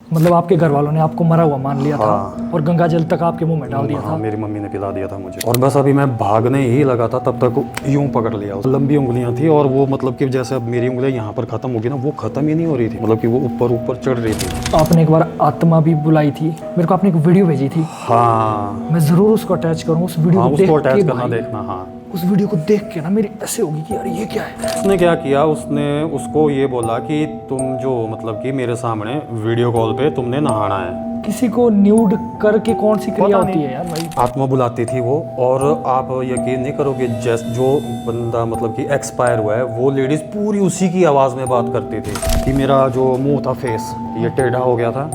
मतलब आपके घर वालों ने आपको मरा हुआ मान लिया था हाँ। और गंगा जल तक आपके मुंह में डाल दिया था। हाँ, मेरी मम्मी ने पिला दिया था मुझे। और बस अभी मैं भागने ही लगा था तब तक यूं पकड़ लिया। लंबी उंगलियां थी और वो मतलब कि जैसे अब मेरी उंगलियां यहाँ पर खत्म होगी ना, वो खत्म ही नहीं हो रही थी, मतलब कि वो ऊपर ऊपर चढ़ रही थी। आपने एक बार आत्मा भी बुलाई थी, मेरे को आपने एक वीडियो भेजी थी। हाँ मैं जरूर उसको अटैच करूँ, उस वीडियो हाँ, को उसको देख के अटैच करना, भाई, देखना। हाँ, उस वीडियो को देख के ना मेरी ऐसे होगी कि यार ये क्या है। उसने क्या किया, उसने उसको ये बोला कि तुम जो मतलब कि मेरे सामने वीडियो कॉल पे तुमने नहाना है। किसी को न्यूड करके कौन सी क्रिया पता होती नहीं। है यार भाई। आत्मा बुलाती थी वो। और आप यकीन नहीं करोगे, जो बंदा मतलब कि एक्सपायर हुआ है, वो लेडीज पूरी उसी की आवाज़ में बात करती थी कि मेरा जो मुंह था, फेस ये टेढ़ा हो गया था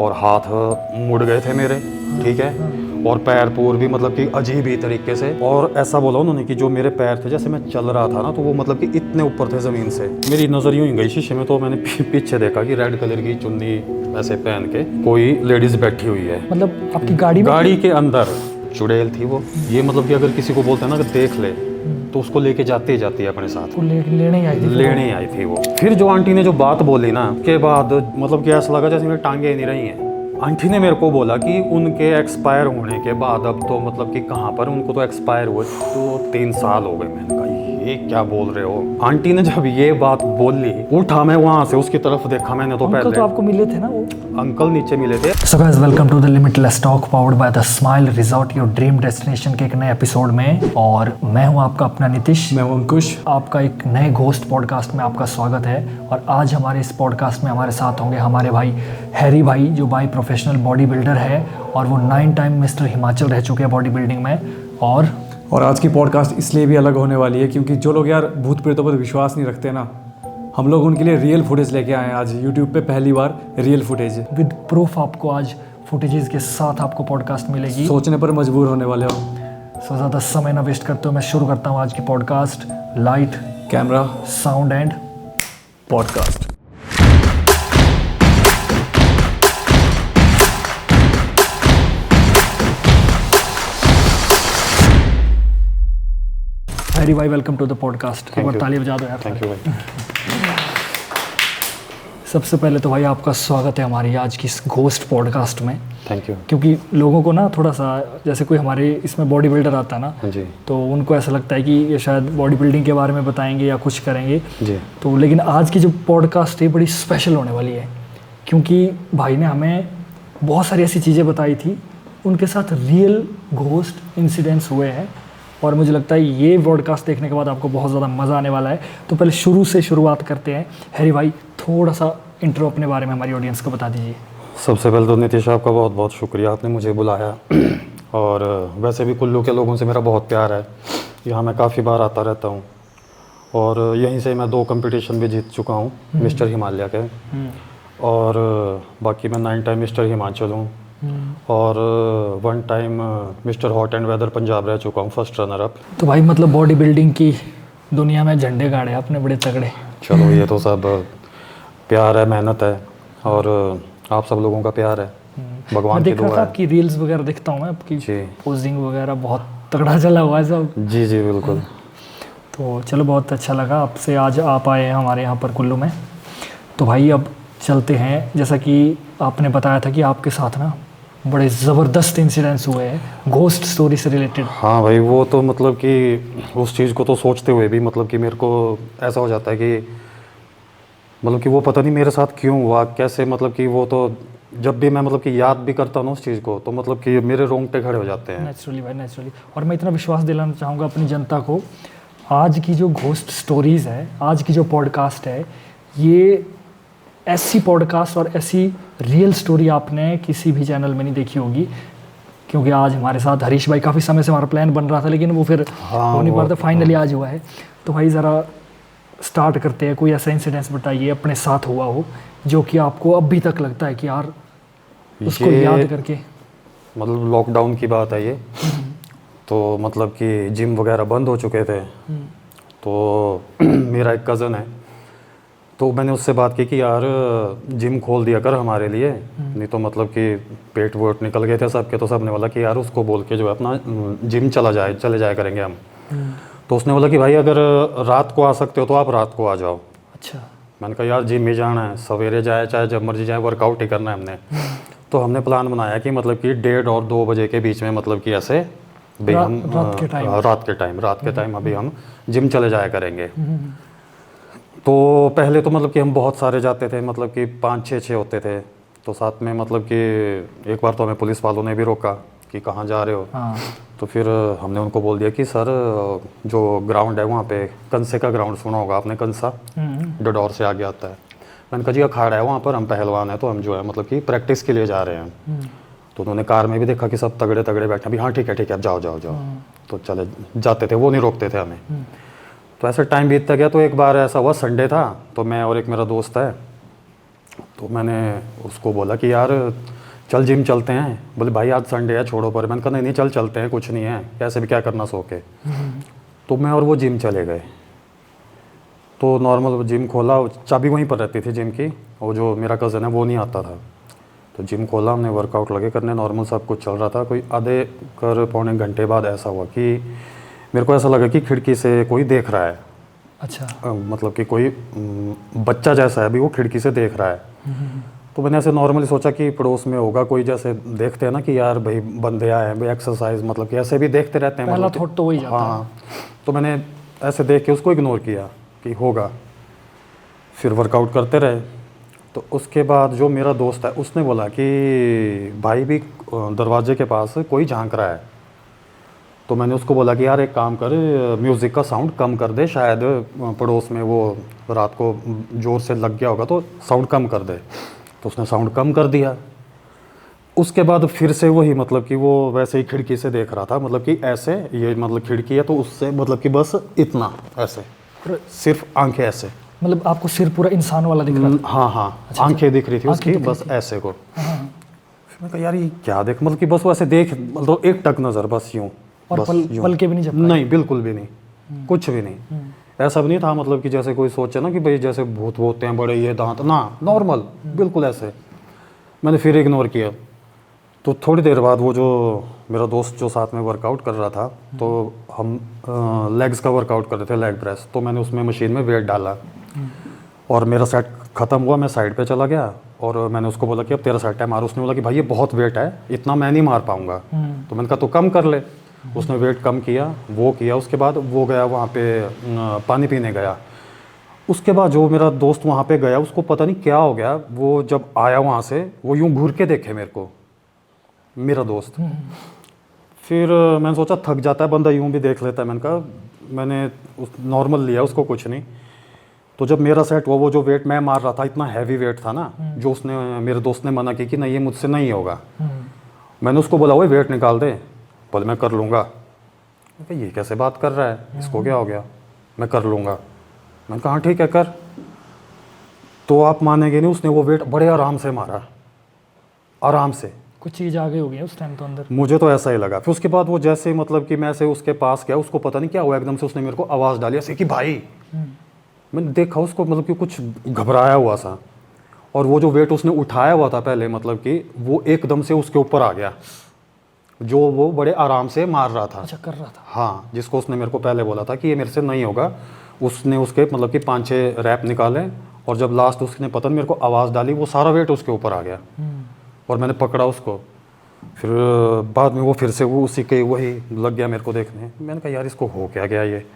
और हाथ मुड़ गए थे मेरे, ठीक है, और पैर पूर भी मतलब कि अजीब ही तरीके से। और ऐसा बोला उन्होंने कि जो मेरे पैर थे, जैसे मैं चल रहा था ना, तो वो मतलब कि इतने ऊपर थे ज़मीन से। मेरी नज़र यूं ही गई शीशे में, तो मैंने पीछे देखा कि रेड कलर की चुन्नी ऐसे पहन के कोई लेडीज़ बैठी हुई है, मतलब आपकी गाड़ी में गाड़ी के अंदर। चुड़ैल थी वो। ये मतलब कि अगर किसी को बोलते हैं ना कि देख ले, तो उसको लेके जाते ही जाती है अपने साथ। को लेने ही आई थी। लेने आई थी वो। फिर जो आंटी ने जो बात बोली ना, के बाद मतलब कि ऐसा लगा जैसे मेरी टांगे ही नहीं रही हैं। आंटी ने मेरे को बोला कि उनके एक्सपायर होने के बाद अब तो मतलब कि कहाँ पर, उनको तो एक्सपायर हुए तो 3 साल हो गए। मैंने कहा ये क्या बोल रहे हो। आंटी ने जब ये बात बोली, उठा मैं वहाँ से, उसकी तरफ देखा मैंने तो अंकल पहले तो आपको मिले थे ना वो। अंकल नीचे मिले थे। So guys, welcome to the limitless talk powered by the smile resort, your dream destination के एक नए एपिसोड में। और मैं हूं आपका अपना नीतीश। मैं हूं अंकुश। आपका एक नए घोस्ट पॉडकास्ट में आपका स्वागत है। और आज हमारे इस पॉडकास्ट में हमारे साथ होंगे हमारे भाई हैरी भाई, जो बाई प्रोफेशनल बॉडी बिल्डर है और वो 9 टाइम मिस्टर हिमाचल रह चुके हैं बॉडी बिल्डिंग में। और आज की पॉडकास्ट इसलिए भी अलग होने वाली है क्योंकि जो लोग यार भूत प्रेतों पर विश्वास नहीं रखते ना, हम लोग उनके लिए रियल फुटेज लेके आए हैं। आज यूट्यूब पे पहली बार रियल फुटेज विद प्रूफ आपको आज फुटेजेस के साथ आपको पॉडकास्ट मिलेगी। सोचने पर मजबूर होने वाले हो। सो ज़्यादा समय ना वेस्ट करते हुए मैं शुरू करता हूँ आज की podcast. Light, camera, sound and podcast. Harry भाई, वेलकम टू द पॉडकास्ट। एक बार ताली बजा दो यार। थैंक यू भाई। सबसे पहले तो भाई आपका स्वागत है हमारी आज की इस घोस्ट पॉडकास्ट में। Thank you. क्योंकि लोगों को ना थोड़ा सा, जैसे कोई हमारे इसमें बॉडी बिल्डर आता है ना, जी तो उनको ऐसा लगता है कि ये शायद बॉडी बिल्डिंग के बारे में बताएंगे या कुछ करेंगे जी। तो लेकिन आज की जो पॉडकास्ट है बड़ी स्पेशल होने वाली है, क्योंकि भाई ने हमें बहुत सारी ऐसी चीज़ें बताई थी, उनके साथ रियल घोस्ट इंसिडेंट्स हुए हैं। और मुझे लगता है ये पॉडकास्ट देखने के बाद आपको बहुत ज़्यादा मज़ा आने वाला है। तो पहले शुरू से शुरुआत करते हैं। हैरी भाई, थोड़ा सा इंट्रो अपने बारे में हमारी ऑडियंस को बता दीजिए। सबसे पहले तो नीतीश आपका बहुत बहुत शुक्रिया, आपने मुझे बुलाया। और वैसे भी कुल्लू के लोगों से मेरा बहुत प्यार है, यहाँ मैं काफ़ी बार आता रहता हूँ। और यहीं से मैं 2 कंपटीशन भी जीत चुका हूँ मिस्टर हिमालय के। और बाकी मैं 9 टाइम मिस्टर हिमाचल हूँ। और 1 time mister hot and weather Punjab रह चुका हूँ, फर्स्ट रनर अप। तो भाई मतलब बॉडी बिल्डिंग की दुनिया में झंडे गाड़े आपने बड़े तगड़े। चलो ये तो सब प्यार है, मेहनत है, और आप सब लोगों का प्यार है, भगवान मैं की देख रहा दुआ था है। आपकी रील्स वगैरह देखता हूँ मैं, आपकी जी पोजिंग वगैरह बहुत तगड़ा चला हुआ है सब। जी जी बिल्कुल। तो चलो, बहुत अच्छा लगा आपसे आज आप आए हैं हमारे यहाँ पर कुल्लू में। तो भाई अब चलते हैं, जैसा कि आपने बताया था कि आपके साथ ना बड़े ज़बरदस्त इंसिडेंट्स हुए हैं घोस्ट स्टोरी से रिलेटेड। हाँ भाई, वो तो मतलब कि उस चीज़ को तो सोचते हुए भी मतलब कि मेरे को ऐसा हो जाता है कि मतलब कि वो पता नहीं मेरे साथ क्यों हुआ, कैसे, मतलब कि वो तो जब भी मैं मतलब कि याद भी करता हूँ ना उस चीज़ को, तो मतलब कि मेरे रोंगटे खड़े हो जाते हैं। नेचुरली भाई, नेचुरली। और मैं इतना विश्वास दिलाना चाहूँगा अपनी जनता को, आज की जो घोस्ट स्टोरीज़ है, आज की जो पॉडकास्ट है, ये ऐसी पॉडकास्ट और ऐसी रियल स्टोरी आपने किसी भी चैनल में नहीं देखी होगी। क्योंकि आज हमारे साथ हरीश भाई, काफ़ी समय से हमारा प्लान बन रहा था लेकिन वो फिर हो नहीं पा रहा था, फाइनली आज हुआ है। तो भाई ज़रा स्टार्ट करते हैं। कोई ऐसा इंसिडेंस बताइए अपने साथ हुआ हो जो कि आपको अभी तक लगता है कि यार उसको याद करके। मतलब लॉकडाउन की बात है ये। तो मतलब कि जिम वगैरह बंद हो चुके थे। तो मेरा एक कज़न है, तो मैंने उससे बात की कि यार जिम खोल दिया कर हमारे लिए, नहीं तो मतलब कि पेट वोट निकल गए थे सबके। तो सब ने बोला कि यार उसको बोल के जो है अपना जिम चले जाया करेंगे हम। तो उसने बोला कि भाई अगर रात को आ सकते हो तो आप रात को आ जाओ। अच्छा। मैंने कहा यार जिम ही जाना है, सवेरे जाए चाहे जब मर्जी जाए, वर्कआउट ही करना है हमने। तो हमने प्लान बनाया कि मतलब कि 1:30 और 2 बजे के बीच में मतलब कि ऐसे भाई हम रात के टाइम अभी हम जिम चले जाया करेंगे। तो पहले तो मतलब कि हम बहुत सारे जाते थे, मतलब कि 5-6 होते थे। तो साथ में मतलब कि एक बार तो हमें पुलिस वालों ने भी रोका कि कहाँ जा रहे हो। तो फिर हमने उनको बोल दिया कि सर जो ग्राउंड है वहाँ पे, कंसे का ग्राउंड सुना होगा आपने, कंसा डडौर से आगे आता है। मैंने कहा जी अखाड़ा है वहाँ पर, हम पहलवान हैं तो हम जो है मतलब कि प्रैक्टिस के लिए जा रहे हैं। तो उन्होंने कार में भी देखा कि सब तगड़े तगड़े बैठे, अभी हाँ ठीक है आप जाओ जाओ जाओ। तो चले जाते थे, वो नहीं रोकते थे हमें। तो ऐसे टाइम बीतता गया। तो एक बार ऐसा हुआ, संडे था, तो मैं और एक मेरा दोस्त है, तो मैंने उसको बोला कि यार चल जिम चलते हैं। बोले भाई आज संडे है छोड़ो पर। मैंने कहा नहीं चल चलते हैं, कुछ नहीं है, कैसे भी क्या करना सो के। तो मैं और वो जिम चले गए। तो नॉर्मल जिम खोला, चाबी वहीं पर रहती थी जिम की, और जो मेरा कज़न है वो नहीं आता था। तो जिम खोला हमने, वर्कआउट लगे करने, नॉर्मल सब कुछ चल रहा था। कोई आधे पौने घंटे बाद ऐसा हुआ कि मेरे को ऐसा लगा कि खिड़की से कोई देख रहा है। अच्छा। मतलब कि कोई बच्चा जैसा है अभी, वो खिड़की से देख रहा है। तो मैंने ऐसे नॉर्मली सोचा कि पड़ोस में होगा कोई, जैसे देखते हैं ना कि यार भाई बंदे आए हैं भाई एक्सरसाइज, मतलब कि ऐसे भी देखते रहते हैं। पहला थॉट तो वही जाता है। हाँ। तो मैंने ऐसे देख के उसको इग्नोर किया कि होगा, फिर वर्कआउट करते रहे। तो उसके बाद जो मेरा दोस्त है उसने बोला कि भाई भी दरवाजे के पास कोई झांक रहा है। तो मैंने उसको बोला कि यार एक काम कर, म्यूज़िक का साउंड कम कर दे, शायद पड़ोस में वो रात को ज़ोर से लग गया होगा तो साउंड कम कर दे। तो उसने साउंड कम कर दिया। उसके बाद फिर से वही, मतलब कि वो वैसे ही खिड़की से देख रहा था, मतलब कि ऐसे, ये मतलब खिड़की है तो उससे मतलब कि बस इतना ऐसे, सिर्फ आंखें ऐसे, मतलब आपको सिर पूरा इंसान वाला दिख रहा था? हाँ। अच्छा, आंखें दिख रही थी उसकी बस ऐसे को। फिर मैं कहा यार ये क्या देख, मतलब कि बस वो ऐसे देख, मतलब एक टक नज़र बस यूँ, और पल के भी नहीं झपकाए? नहीं, बिल्कुल भी नहीं, कुछ भी नहीं। ऐसा भी नहीं था मतलब कि जैसे कोई सोचे ना कि भाई जैसे भूत होते हैं बड़े ये दांत, ना, नॉर्मल बिल्कुल ऐसे। मैंने फिर इग्नोर किया। तो थोड़ी देर बाद वो जो मेरा दोस्त जो साथ में वर्कआउट कर रहा था, तो हम लेग्स का वर्कआउट कर रहे थे, लेग प्रेस। तो मैंने उसमें मशीन में वेट डाला और मेरा सेट ख़त्म हुआ, मैं साइड पे चला गया और मैंने उसको बोला कि अब तेरा सेट है मार। उसने बोला कि भाई ये बहुत वेट है, इतना मैं नहीं मार पाऊँगा। तो मैंने कहा तो कम कर ले। उसने वेट कम किया, वो किया। उसके बाद वो गया वहाँ पे पानी पीने गया। उसके बाद जो मेरा दोस्त वहाँ पे गया, उसको पता नहीं क्या हो गया, वो जब आया वहाँ से वो यूँ घूर के देखे मेरे को, मेरा दोस्त। फिर मैंने सोचा थक जाता है बंदा, यूँ भी देख लेता है। मैंने कहा, मैंने नॉर्मल लिया उसको, कुछ नहीं। तो जब मेरा सेट हुआ, वो जो वेट मैं मार रहा था इतना हैवी वेट था ना, जो उसने मेरे दोस्त ने मना की कि नहीं ये मुझसे नहीं होगा। मैंने उसको बोला वो वेट निकाल दे, बोले मैं कर लूँगा। ये कैसे बात कर रहा है, इसको क्या हो गया, मैं कर लूँगा। मैंने कहा हाँ ठीक है कर। तो आप मानेंगे नहीं, उसने वो वेट बड़े आराम से मारा, आराम से। कुछ चीज़ आ गई होगी उस टाइम तो अंदर, मुझे तो ऐसा ही लगा। फिर उसके बाद वो जैसे मतलब कि मैं से उसके पास गया, उसको पता नहीं क्या हुआ, एकदम से उसने मेरे को आवाज़ डाली ऐसे कि भाई। मैंने देखा उसको, मतलब कि कुछ घबराया हुआ सा, और वो जो वेट उसने उठाया हुआ था पहले, मतलब कि वो एकदम से उसके ऊपर आ गया, जो वो बड़े आराम से मार रहा था। अच्छा, कर रहा था। हाँ, जिसको उसने मेरे को पहले बोला था कि ये मेरे से नहीं होगा। उसने उसके मतलब कि 5-6 रैप निकाले, और जब लास्ट उसने पता नहीं मेरे को आवाज़ डाली, वो सारा वेट उसके ऊपर आ गया। और मैंने पकड़ा उसको। फिर बाद में वो फिर से वो उसी के वही लग गया मेरे को देखने। मैंने कहा यार इसको हो क्या गया ये।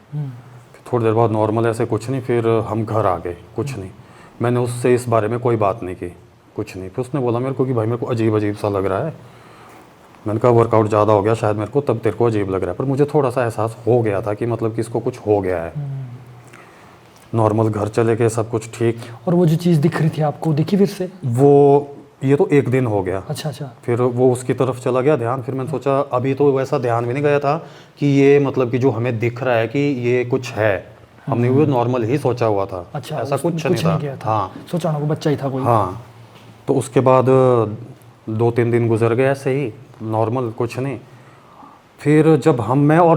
थोड़ी देर बाद नॉर्मल ऐसे कुछ नहीं, फिर हम घर आ गए, कुछ नहीं। मैंने उससे इस बारे में कोई बात नहीं की, कुछ नहीं। फिर उसने बोला मेरे को कि भाई मेरे को अजीब अजीब सा लग रहा है। मैंने कहा वर्कआउट ज़्यादा हो गया शायद मेरे को, तब तेरे को अजीब लग रहा है। पर मुझे थोड़ा सा एहसास हो गया था कि मतलब कि इसको कुछ हो गया है। नॉर्मल घर चले गए, सब कुछ ठीक। और वो जो चीज़ दिख रही थी आपको, दिखी फिर से? वो ये तो एक दिन हो गया। अच्छा। फिर वो उसकी तरफ चला गया ध्यान। फिर मैंने सोचा अभी तो वैसा ध्यान भी नहीं गया था कि ये मतलब कि जो हमें दिख रहा है कि ये कुछ है। हमने वो नॉर्मल ही सोचा हुआ था। अच्छा, ऐसा कुछ नहीं गया था। हाँ, सोचा ना वो बच्चा ही था कोई। हाँ। तो उसके बाद 2-3 दिन गुजर गए ऐसे ही नॉर्मल, कुछ नहीं। फिर जब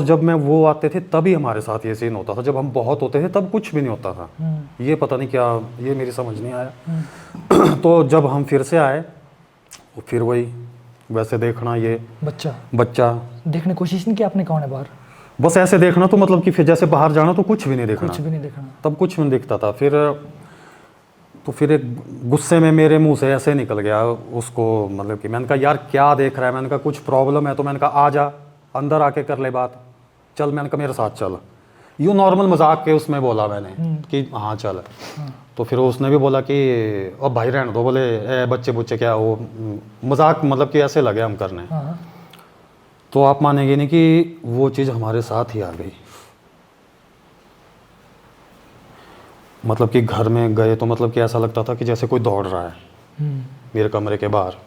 जब मैं वो आते थे तभी हमारे साथ ये सीन होता था। जब हम बहुत होते थे तब कुछ भी नहीं होता था। ये पता नहीं क्या, ये मेरी समझ नहीं आया। तो जब हम फिर से आए, फिर वही वैसे देखना, ये बच्चा देखने की कोशिश नहीं की आपने? कौन है बाहर? बस ऐसे देखना, तो मतलब कि फिर जैसे बाहर जाना तो कुछ भी नहीं देखना, कुछ भी नहीं देखना। तब कुछ भी नहीं दिखता था। फिर तो फिर एक गुस्से में मेरे मुंह से ऐसे निकल गया उसको, मतलब कि मैंने कहा यार क्या देख रहा है, मैंने कहा कुछ प्रॉब्लम है, तो मैंने कहा आ जा अंदर आके कर ले बात, चल, मैंने कहा मेरे साथ चल, यूँ नॉर्मल मजाक के उसमें बोला मैंने कि हाँ चल। तो फिर उसने भी बोला कि अब भाई रहने दो, बोले ए बच्चे बुच्चे क्या वो मजाक, मतलब कि ऐसे लगे हम करने। हाँ। तो आप मानेंगे नहीं कि वो चीज़ हमारे साथ ही आ गई। मतलब कि घर में गए तो मतलब कि ऐसा लगता था कि जैसे कोई दौड़ रहा है मेरे कमरे के बाहर।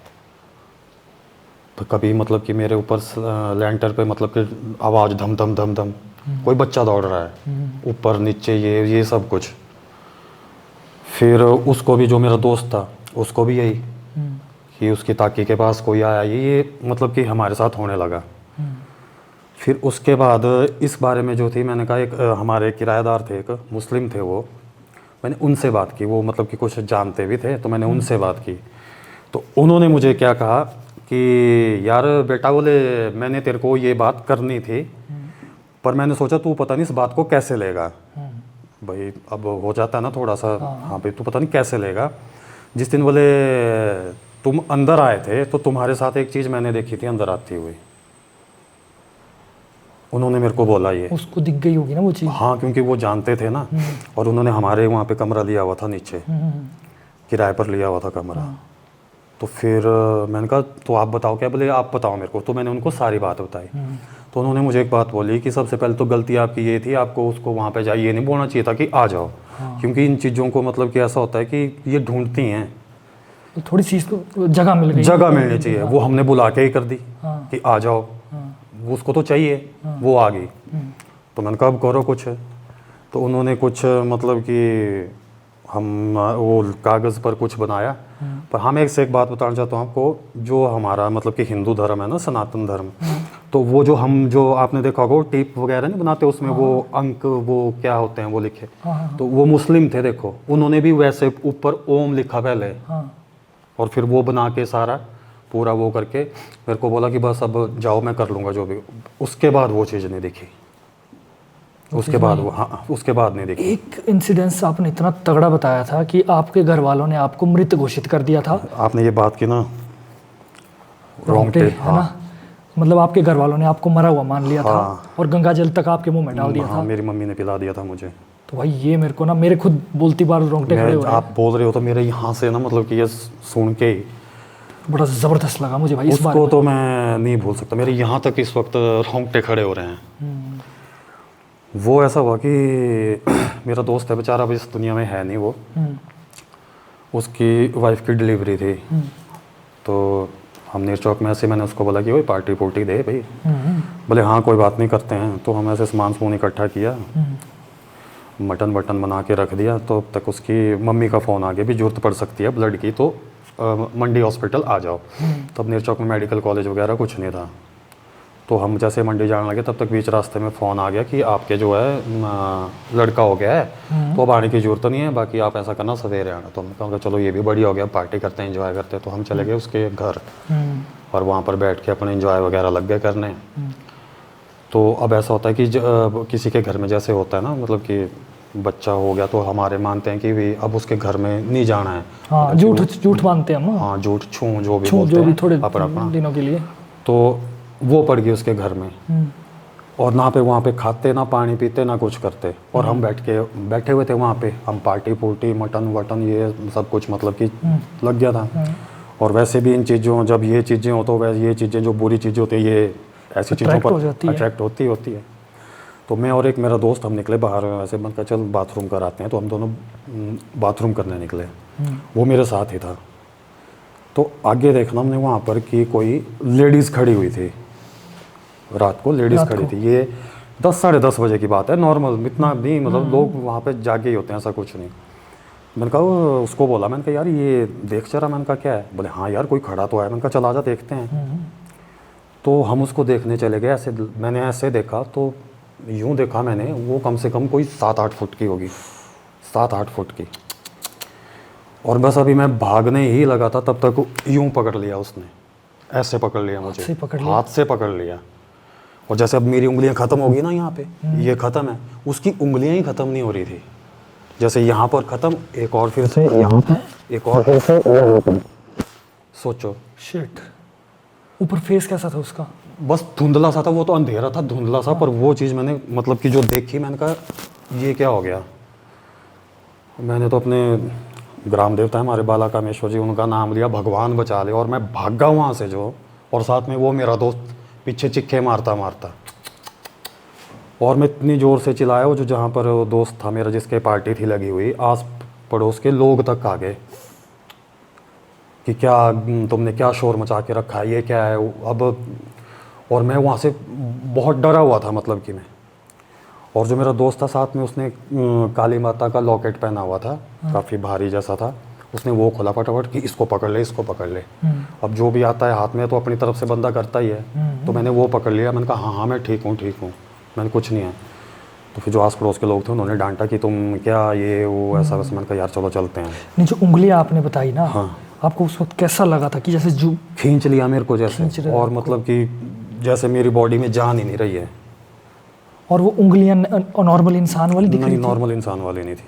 तो कभी मतलब कि मेरे ऊपर लैंटर पे मतलब कि आवाज़ धम धम धम धम, कोई बच्चा दौड़ रहा है ऊपर नीचे, ये सब कुछ। फिर उसको भी, जो मेरा दोस्त था उसको भी यही कि उसकी ताकी के पास कोई आया, ये मतलब कि हमारे साथ होने लगा। फिर उसके बाद इस बारे में जो थी, मैंने कहा एक हमारे किराएदार थे, एक मुस्लिम थे वो, मैंने उनसे बात की, वो मतलब कि कुछ जानते भी थे, तो मैंने उनसे बात की। तो उन्होंने मुझे क्या कहा कि यार बेटा, बोले मैंने तेरे को ये बात करनी थी, पर मैंने सोचा तू पता नहीं इस बात को कैसे लेगा। भाई अब हो जाता है ना थोड़ा सा, हाँ भाई तू पता नहीं कैसे लेगा। जिस दिन बोले तुम अंदर आए थे तो तुम्हारे साथ एक चीज़ मैंने देखी थी अंदर आती हुई, उन्होंने मेरे को बोला ये। उसको दिख गई होगी ना वो चीज़। हाँ, क्योंकि वो जानते थे ना, और उन्होंने हमारे वहाँ पे कमरा लिया हुआ था नीचे, किराए पर लिया हुआ था कमरा। तो फिर मैंने कहा तो आप बताओ क्या, बोले आप बताओ मेरे को। तो मैंने उनको सारी बात बताई। तो उन्होंने मुझे एक बात बोली कि सबसे पहले तो गलती आपकी ये थी, आपको उसको वहाँ पे जाइए नहीं बोलना चाहिए था कि आ जाओ। क्योंकि इन चीज़ों को मतलब कि ऐसा होता है कि ये ढूंढती हैं, थोड़ी सी इसको जगह मिल गई, जगह मिलनी चाहिए। वो हमने बुला के ही कर दी कि आ जाओ, वो उसको तो चाहिए, वो आ गई। तो मैंने कहा अब करो कुछ। तो उन्होंने कुछ मतलब कि हम वो कागज़ पर कुछ बनाया। पर हम एक से एक बात बताना चाहता हूँ आपको, जो हमारा मतलब कि हिंदू धर्म है ना, सनातन धर्म, तो वो जो आपने देखा होगा वो टेप वगैरह नहीं बनाते, उसमें वो अंक वो क्या होते हैं वो लिखे, तो वो मुस्लिम थे, देखो उन्होंने भी वैसे ऊपर ओम लिखा पहले, और फिर वो बना के सारा पूरा वो करके मेरे को बोला कि बस अब जाओ मैं कर लूँगा जो भी। उसके बाद वो चीज़ नहीं दिखी, उसके बाद वो, हाँ उसके बाद नहीं देखी। एक इंसिडेंस आपने इतना तगड़ा बताया था कि आपके घर वालों ने आपको मृत घोषित कर दिया था। आपने ये बात की ना, रोंगटे है ना, मतलब आपके घर वालों ने आपको मरा हुआ मान लिया था, हाँ। और गंगा जल तक आपके मुंह में डाल दिया था। मेरी मम्मी ने पिला दिया था मुझे। तो भाई ये मेरे को ना, मेरे खुद बोलती बार रोंगटे खड़े हो रहे हैं। आप बोल रहे हो तो मेरे यहाँ से ना मतलब कि ये सुन के ही बड़ा ज़बरदस्त लगा मुझे भाई इस बारे उसको में। तो मैं नहीं भूल सकता, मेरे यहाँ तक इस वक्त रोंगटे खड़े हो रहे हैं। वो ऐसा हुआ कि मेरा दोस्त है बेचारा, अब इस दुनिया में है नहीं वो, उसकी वाइफ की डिलीवरी थी। तो हम नीर चौक में ऐसे, मैंने उसको बोला कि वही पार्टी पुर्टी दे भाई। बोले हाँ कोई बात नहीं करते हैं। तो हम ऐसे सामान समून इकट्ठा किया, मटन वटन बना के रख दिया। तो अब तक उसकी मम्मी का फ़ोन आ गया भी जरूरत पड़ सकती है ब्लड की, तो मंडी हॉस्पिटल आ जाओ। तब नीर चौक में मेडिकल कॉलेज वगैरह कुछ नहीं था। तो हम जैसे मंडी जाने लगे तब तक बीच रास्ते में फ़ोन आ गया कि आपके जो है लड़का हो गया है, तो अब आने की ज़रूरत नहीं है, बाकी आप ऐसा करना सवेरे आना। तो हमने कहा चलो ये भी बढ़िया हो गया, पार्टी करते हैं, एंजॉय करते हैं। तो हम चले गए उसके घर, और वहाँ पर बैठ के अपने एंजॉय वगैरह लग गए करने। तो अब ऐसा होता है कि किसी के घर में जैसे होता है ना, मतलब कि बच्चा हो गया तो हमारे मानते हैं कि भी अब उसके घर में नहीं जाना है। हाँ, झूठ मानते हैं हम। हाँ, झूठ छू जो भी बोलते हैं थोड़े अपना दिनों के लिए। तो वो पड़ गई उसके घर में, और ना पे वहाँ पे खाते, ना पानी पीते, ना कुछ करते। और हम बैठे हुए थे वहाँ पे, हम पार्टी पुर्टी मटन वटन ये सब कुछ मतलब कि लग गया था। और वैसे भी इन चीज़ों, जब ये चीज़ें हो तो वैसे ये चीज़ें जो बुरी चीज़ें होती है ये ऐसी चीज़ों पर अट्रैक्ट होती है। तो मैं और एक मेरा दोस्त हम निकले बाहर, ऐसे मन का चल बाथरूम कराते हैं। तो हम दोनों बाथरूम करने निकले, वो मेरे साथ ही था। तो आगे देखना हमने वहाँ पर कि कोई लेडीज़ खड़ी हुई थी, रात को लेडीज़ खड़ी थी। ये 10 साढ़े 10 बजे की बात है, नॉर्मल इतना नहीं, मतलब लोग वहाँ पे जागे ही होते हैं, ऐसा कुछ नहीं। मैंने कहा उसको बोला, मैंने कहा यार ये देख जरा। मैंने कहा क्या है? बोले हाँ यार कोई खड़ा तो है। मैंने कहा चल आजा देखते हैं। तो हम उसको देखने चले गए। ऐसे मैंने ऐसे देखा तो यूँ देखा मैंने, वो कम से कम कोई 7-8 फुट की होगी, 7-8 फुट की। और बस अभी मैं भागने ही लगा था तब तक यूँ पकड़ लिया उसने, ऐसे पकड़ लिया मुझे, हाथ से पकड़ लिया। और जैसे अब मेरी उंगलियां ख़त्म हो गई ना यहाँ पे, ये ख़त्म है, उसकी उंगलियां ही ख़त्म नहीं हो रही थी। जैसे यहाँ पर ख़त्म, एक और फिर से यहाँ पे, एक और फिर से यहाँ पे। सोचो, शिट। ऊपर फेस कैसा था उसका? बस धुंधला सा था, वो तो अंधेरा था धुंधला सा, पर वो चीज़ मैंने मतलब कि जो देखी, मैंने कहा ये क्या हो गया। मैंने तो अपने ग्राम देवता है हमारे बाला कामेश्वर जी, उनका नाम लिया, भगवान बचा ले, और मैं भागा वहाँ से जो, और साथ में वो मेरा दोस्त पीछे चिक्के मारता मारता, और मैं इतनी ज़ोर से चिल्लाया, वो जो जहाँ पर वो दोस्त था मेरा जिसके पार्टी थी लगी हुई, आस पड़ोस के लोग तक आ गए कि क्या तुमने क्या शोर मचा के रखा है, ये क्या है अब। और मैं वहाँ से बहुत डरा हुआ था, मतलब कि मैं, और जो मेरा दोस्त था साथ में, उसने काली माता का लॉकेट पहना हुआ था, काफ़ी भारी जैसा था, उसने वो खोला फटाफट कि इसको पकड़ ले, इसको पकड़ ले। अब जो भी आता है हाथ में तो अपनी तरफ से बंदा करता ही है, तो मैंने वो पकड़ लिया। मैंने कहा हाँ हाँ मैं ठीक हूँ, मैंने कुछ नहीं है। तो फिर जो आस पड़ोस के लोग थे उन्होंने डांटा कि तुम क्या ये वो ऐसा वैसा। मैंने कहा यार चलो चलते हैं। नहीं, जो उंगलियां आपने बताई ना, हाँ। आपको उस वक्त कैसा लगा था कि जैसे जू खींच लिया मेरे को खींच जैसे, रहे और मतलब कि जैसे मेरी बॉडी में जान ही नहीं रही है। और वो उंगलियां नॉर्मल इंसान वाली दिख रही नहीं, थी? नॉर्मल इंसान वाली नहीं थी।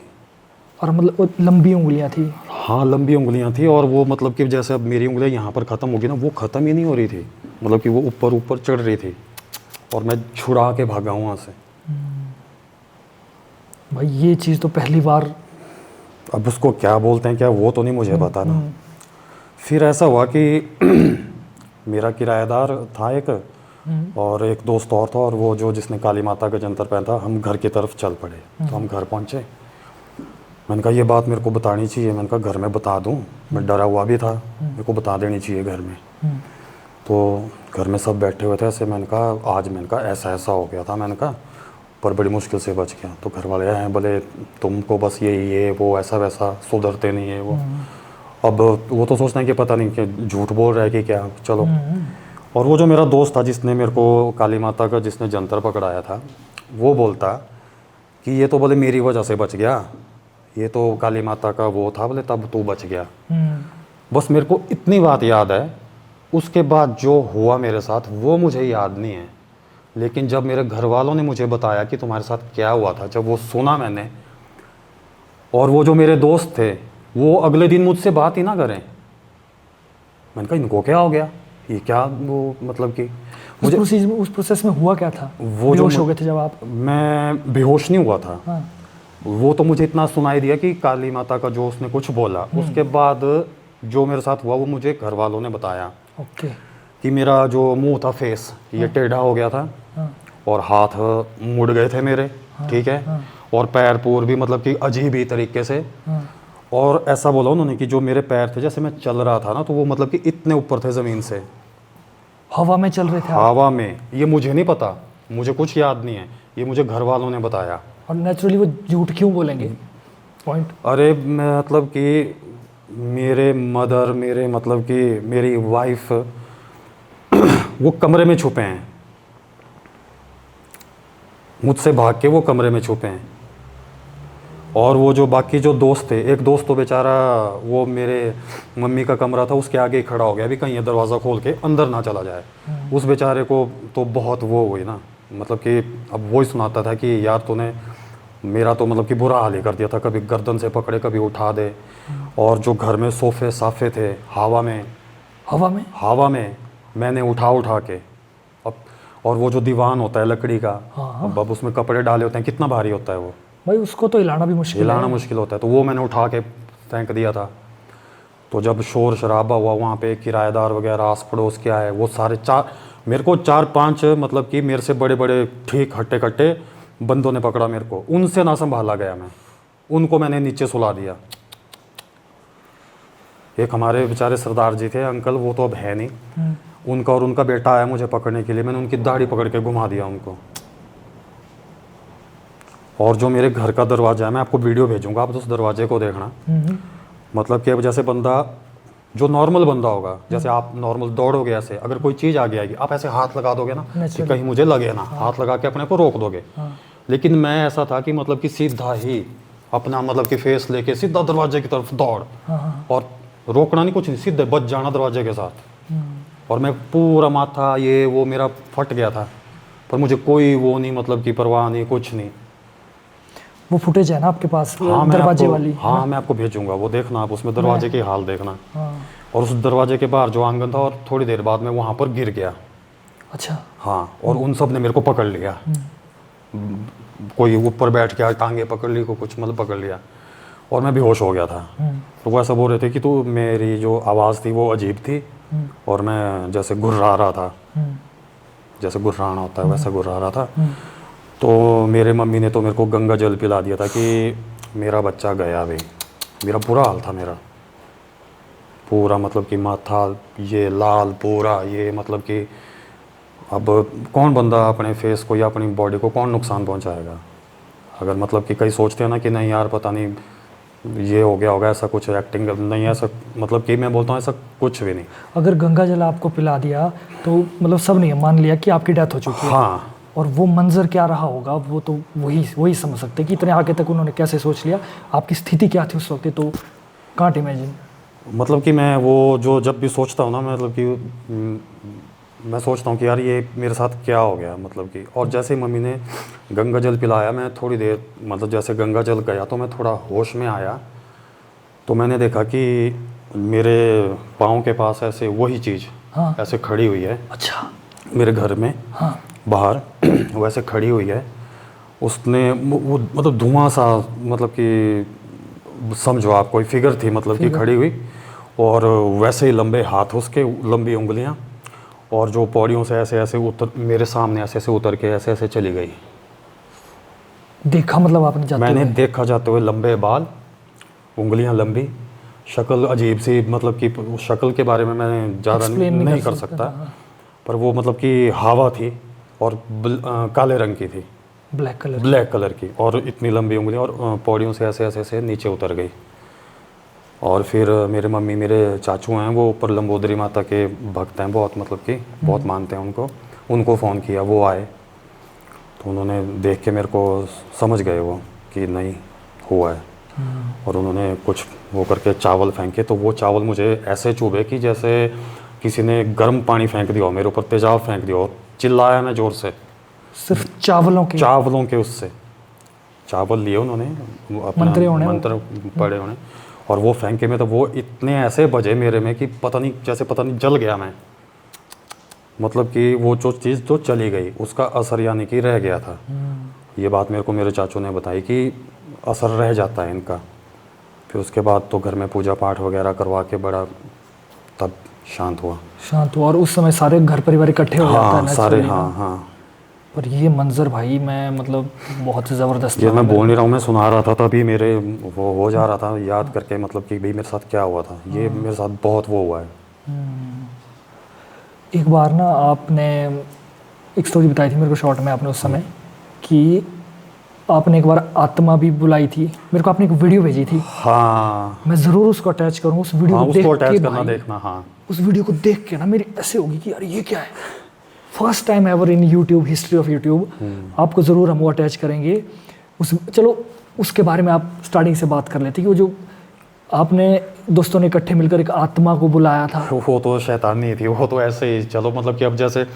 और मतलब वो लंबी उंगलियां थी? हाँ लंबी उंगलियां थी, और वो मतलब कि जैसे अब मेरी उंगलियां यहाँ पर ख़त्म होगी ना, वो ख़त्म ही नहीं हो रही थी, मतलब कि वो ऊपर ऊपर चढ़ रही थी, और मैं छुड़ा के भागा हूँ वहाँ से। भाई ये चीज़ तो पहली बार। अब उसको क्या बोलते हैं क्या, वो तो नहीं मुझे पता ना। फिर ऐसा हुआ कि मेरा किराएदार था एक, और एक दोस्त और था, और वो जो जिसने काली माता का जंतर पहना था, हम घर की तरफ चल पड़े। तो हम घर पहुँचे, मैंने कहा ये बात मेरे को बतानी चाहिए। मैंने कहा घर में बता दूँ, मैं डरा हुआ भी था, मेरे को बता देनी चाहिए घर में। तो घर में सब बैठे हुए थे ऐसे। मैंने कहा आज, मैंने कहा ऐसा ऐसा हो गया था, मैंने कहा पर बड़ी मुश्किल से बच गया। तो घर वाले हैं बोले तुमको बस ये वो ऐसा वैसा, सुधरते नहीं है वो। अब वो तो सोचते हैं कि पता नहीं कि झूठ बोल रहा है कि क्या, चलो। और वो जो मेरा दोस्त था जिसने मेरे को काली माता का जिसने जंतर पकड़ाया था, वो बोलता कि ये तो बोले मेरी वजह से बच गया, ये तो काली माता का वो था, बोले तब तू बच गया। बस मेरे को इतनी बात याद है, उसके बाद जो हुआ मेरे साथ वो मुझे याद नहीं है। लेकिन जब मेरे घर वालों ने मुझे बताया कि तुम्हारे साथ क्या हुआ था, जब वो सुना मैंने, और वो जो मेरे दोस्त थे वो अगले दिन मुझसे बात ही ना करें। मैंने कहा इनको क्या हो गया, ये क्या वो, मतलब कि मुझे उस प्रोसेस में हुआ क्या था? वो बेहोश हो गए थे जब आप? मैं बेहोश नहीं हुआ था। हाँ। वो तो मुझे इतना सुनाई दिया कि काली माता का जो उसने कुछ बोला, उसके बाद जो मेरे साथ हुआ वो मुझे घर वालों ने बताया। ओके। कि मेरा जो मुंह था, फेस, ये टेढ़ा हो गया था, और हाथ मुड़ गए थे मेरे, ठीक है, और पैर पूर भी मतलब कि अजीब ही तरीके से। और ऐसा बोला उन्होंने कि जो मेरे पैर थे, जैसे मैं चल रहा था ना, तो वो मतलब कि इतने ऊपर थे ज़मीन से, हवा में चल रहे थे आप? हवा में। ये मुझे नहीं पता, मुझे कुछ याद नहीं है, ये मुझे घर वालों ने बताया। और नेचुरली वो झूठ क्यों बोलेंगे? पॉइंट। अरे मतलब कि मेरे मदर, मेरे मतलब कि मेरी वाइफ वो कमरे में छुपे हैं, मुझसे भाग के वो कमरे में छुपे हैं। और वो जो बाकी जो दोस्त थे, एक दोस्त तो बेचारा वो मेरे मम्मी का कमरा था उसके आगे ही खड़ा हो गया, अभी कहीं दरवाज़ा खोल के अंदर ना चला जाए। उस बेचारे को तो बहुत वो हुई ना, मतलब कि अब वो ही सुनाता था कि यार तूने मेरा तो मतलब कि बुरा हाल ही कर दिया था, कभी गर्दन से पकड़े, कभी उठा दे। और जो घर में सोफे साफे थे, हवा में मैंने उठा के अब, और वो जो दीवान होता है लकड़ी का, अब उसमें कपड़े डाले होते हैं, कितना भारी होता है वो भाई, उसको तो हिलाना भी मुश्किल है। हिलाना मुश्किल होता है, तो वो मैंने उठा के फेंक दिया था। तो जब शोर शराबा हुआ वहाँ पे, किराएदार वगैरह आस पड़ोस के आए, वो सारे मेरे को 4-5 मतलब कि मेरे से बड़े बड़े ठीक हट्टे कट्टे बंदों ने पकड़ा मेरे को, उनसे ना संभाला गया मैं, उनको मैंने नीचे सुला दिया। एक हमारे बेचारे सरदार जी थे अंकल, वो तो अब है नहीं, उनका और उनका बेटा आया मुझे पकड़ने के लिए, मैंने उनकी दाढ़ी पकड़ के घुमा दिया उनको। और जो मेरे घर का दरवाज़ा है, मैं आपको वीडियो भेजूंगा, आप उस दरवाजे को देखना। मतलब कि अब जैसे बंदा, जो नॉर्मल बंदा होगा, जैसे आप नॉर्मल दौड़ोगे ऐसे, अगर कोई चीज़ आगे आएगी आप ऐसे हाथ लगा दोगे ना कि कहीं मुझे लगे ना, हाथ लगा के अपने को रोक दोगे। लेकिन मैं ऐसा था कि मतलब कि सीधा ही अपना मतलब कि फेस लेके सीधा दरवाजे की तरफ दौड़, और रोकना नहीं, कुछ नहीं, सीधे बच जाना दरवाजे के साथ। और मैं पूरा माथा ये वो मेरा फट गया था, पर मुझे कोई वो नहीं, मतलब कि परवाह नहीं, कुछ नहीं। वो फुटेज है ना आपके पास, हाँ मैं दरवाजे आपको, वाली? हाँ मैं आपको भेजूंगा, वो देखना आप, उसमें दरवाजे की हाल देखना। हाँ। और उस दरवाजे के बाहर जो आंगन था, और थोड़ी देर बाद मैं वहाँ पर गिर गया। अच्छा। हाँ, और उन सब ने मेरे को पकड़ लिया। कोई ऊपर बैठ गया, टांगे पकड़ ली, को कुछ मतलब पकड़ लिया, और मैं बेहोश हो गया था। तो वो ऐसा बोल रहे थे कि तू, मेरी जो आवाज़ थी वो अजीब थी, और मैं जैसे गुर्रा रहा था, जैसे गुर्राना होता है वैसा गुर्रा रहा था। तो मेरे मम्मी ने तो मेरे को गंगा जल पिला दिया था कि मेरा बच्चा गया भाई। मेरा बुरा हाल था, मेरा पूरा मतलब कि माथा ये लाल पूरा, ये मतलब कि अब कौन बंदा अपने फेस को या अपनी बॉडी को कौन नुकसान पहुंचाएगा। अगर मतलब कि कई सोचते हैं ना कि नहीं यार पता नहीं ये हो गया होगा, ऐसा कुछ एक्टिंग नहीं, ऐसा मतलब कि मैं बोलता हूँ ऐसा कुछ भी नहीं। अगर गंगा जल आपको पिला दिया तो मतलब सब ने मान लिया कि आपकी डेथ हो चुकी है। हाँ, और वो मंजर क्या रहा होगा वो तो वही समझ सकते हैं कि इतने आगे तक उन्होंने कैसे सोच लिया, आपकी स्थिति क्या थी उस वक्त, तो कांट इमेजिन। मतलब कि मैं वो जो जब भी सोचता हूँ ना, मतलब कि मैं सोचता हूँ कि यार ये मेरे साथ क्या हो गया, मतलब कि। और जैसे ही मम्मी ने गंगा जल पिलाया, मैं थोड़ी देर मतलब जैसे गंगा जल गया तो मैं थोड़ा होश में आया, तो मैंने देखा कि मेरे पाँव के पास ऐसे वही चीज़ हाँ। ऐसे खड़ी हुई है। अच्छा। मेरे घर में हाँ। बाहर वैसे खड़ी हुई है। उसने वो मतलब धुआं सा, मतलब कि समझो आप कोई फिगर थी मतलब कि खड़ी हुई, और वैसे ही लंबे हाथ उसके, लंबी उंगलियां, और जो पौड़ियों से ऐसे ऐसे उतर मेरे सामने ऐसे ऐसे उतर के ऐसे ऐसे चली गई। देखा मतलब आपने जाते मैंने हुए? देखा जाते हुए, लंबे बाल, उंगलियां लंबी, शक्ल अजीब सी, मतलब कि उस शक्ल के बारे में मैं ज़्यादा Explain नहीं कर सकता, पर वो मतलब कि हवा थी, और काले रंग की थी, ब्लैक कलर की, और इतनी लंबी उंगली, और पौड़ियों से ऐसे ऐसे ऐसे नीचे उतर गई। और फिर मेरे मम्मी, मेरे चाचू हैं, वो ऊपर लंबोदरी माता के भक्त हैं बहुत, मतलब कि बहुत मानते हैं उनको फ़ोन किया, वो आए, तो उन्होंने देख के मेरे को समझ गए वो कि नहीं हुआ है। और उन्होंने कुछ वो करके चावल फेंके, तो वो चावल मुझे ऐसे चुभे कि जैसे किसी ने गर्म पानी फेंक दिया हो मेरे ऊपर, तेजाब फेंक दिया हो। चिल्लाया मैं ज़ोर से, सिर्फ चावलों के उससे चावल लिए उन्होंने, अपना मंत्र पढ़े उन्हें, और वो फेंके में, तो वो इतने ऐसे बजे मेरे में कि पता नहीं जल गया मैं। मतलब कि वो जो चीज़ जो चली गई उसका असर यानी कि रह गया था। ये बात मेरे को मेरे चाचू ने बताई कि असर रह जाता है इनका। फिर उसके बाद तो घर में पूजा पाठ वगैरह करवा के बड़ा तब शांत हुआ। और उस समय सारे घर परिवार इकट्ठे हो जाता है हाँ सारे, naturally ना। हाँ। पर ये मंजर भाई, मैं मतलब बहुत ज़बरदस्त ये लगा मैं बोल मेरे नहीं रहा हूँ, मैं सुना रहा था तभी मेरे वो हो जा रहा था याद करके, मतलब कि भाई मेरे साथ क्या हुआ था, ये मेरे साथ बहुत वो हुआ है। को। एक बार ना आपने एक स्टोरी बताई थी मेरे को शॉर्ट में, आपने उस समय कि आपने एक बार आत्मा भी बुलाई थी, मेरे को आपने एक वीडियो भेजी थी। हाँ, मैं ज़रूर उसको अटैच करूँगा, उस वीडियो हाँ को उसको देख के अटैच करना, भाई, देखना। हाँ, उस वीडियो को देख के ना मेरी ऐसे होगी कि यार ये क्या है। First time ever in YouTube, history of YouTube. आपको ज़रूर हम वो अटैच करेंगे चलो उसके बारे में आप स्टार्टिंग से बात कर लेते कि वो जो आपने दोस्तों ने इकट्ठे मिलकर एक आत्मा को बुलाया था। वो तो शैतानी थी, वो तो ऐसे ही चलो, मतलब कि अब जैसे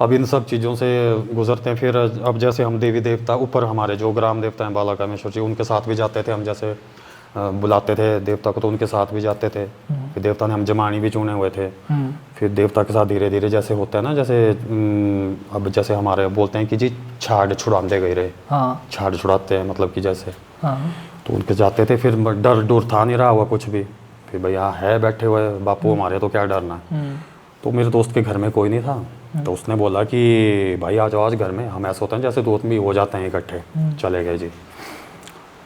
अब इन सब चीज़ों से गुजरते हैं, फिर अब जैसे हम देवी देवता ऊपर हमारे जो ग्राम देवता हैं बाला कामेश्वर जी, उनके साथ भी जाते थे हम, जैसे बुलाते थे देवता को तो उनके साथ भी जाते थे। फिर देवता ने हम जमानी भी चुने हुए थे। फिर देवता के साथ धीरे धीरे जैसे होता है ना, जैसे अब जैसे हमारे बोलते हैं कि जी छाड़ छुड़ाते गए रहे। हाँ। छाड़ छुड़ाते हैं मतलब कि जैसे, हाँ। तो उनके जाते थे। फिर डर डर था नहीं रहा हुआ कुछ भी, फिर भैया है बैठे हुए बापू हमारे, तो क्या डरना है। तो मेरे दोस्त के घर में कोई नहीं था, तो उसने बोला कि भाई आ जाओ आज घर में। हम ऐसा होता है जैसे दोस्त भी हो जाते हैं इकट्ठे, चले गए जी।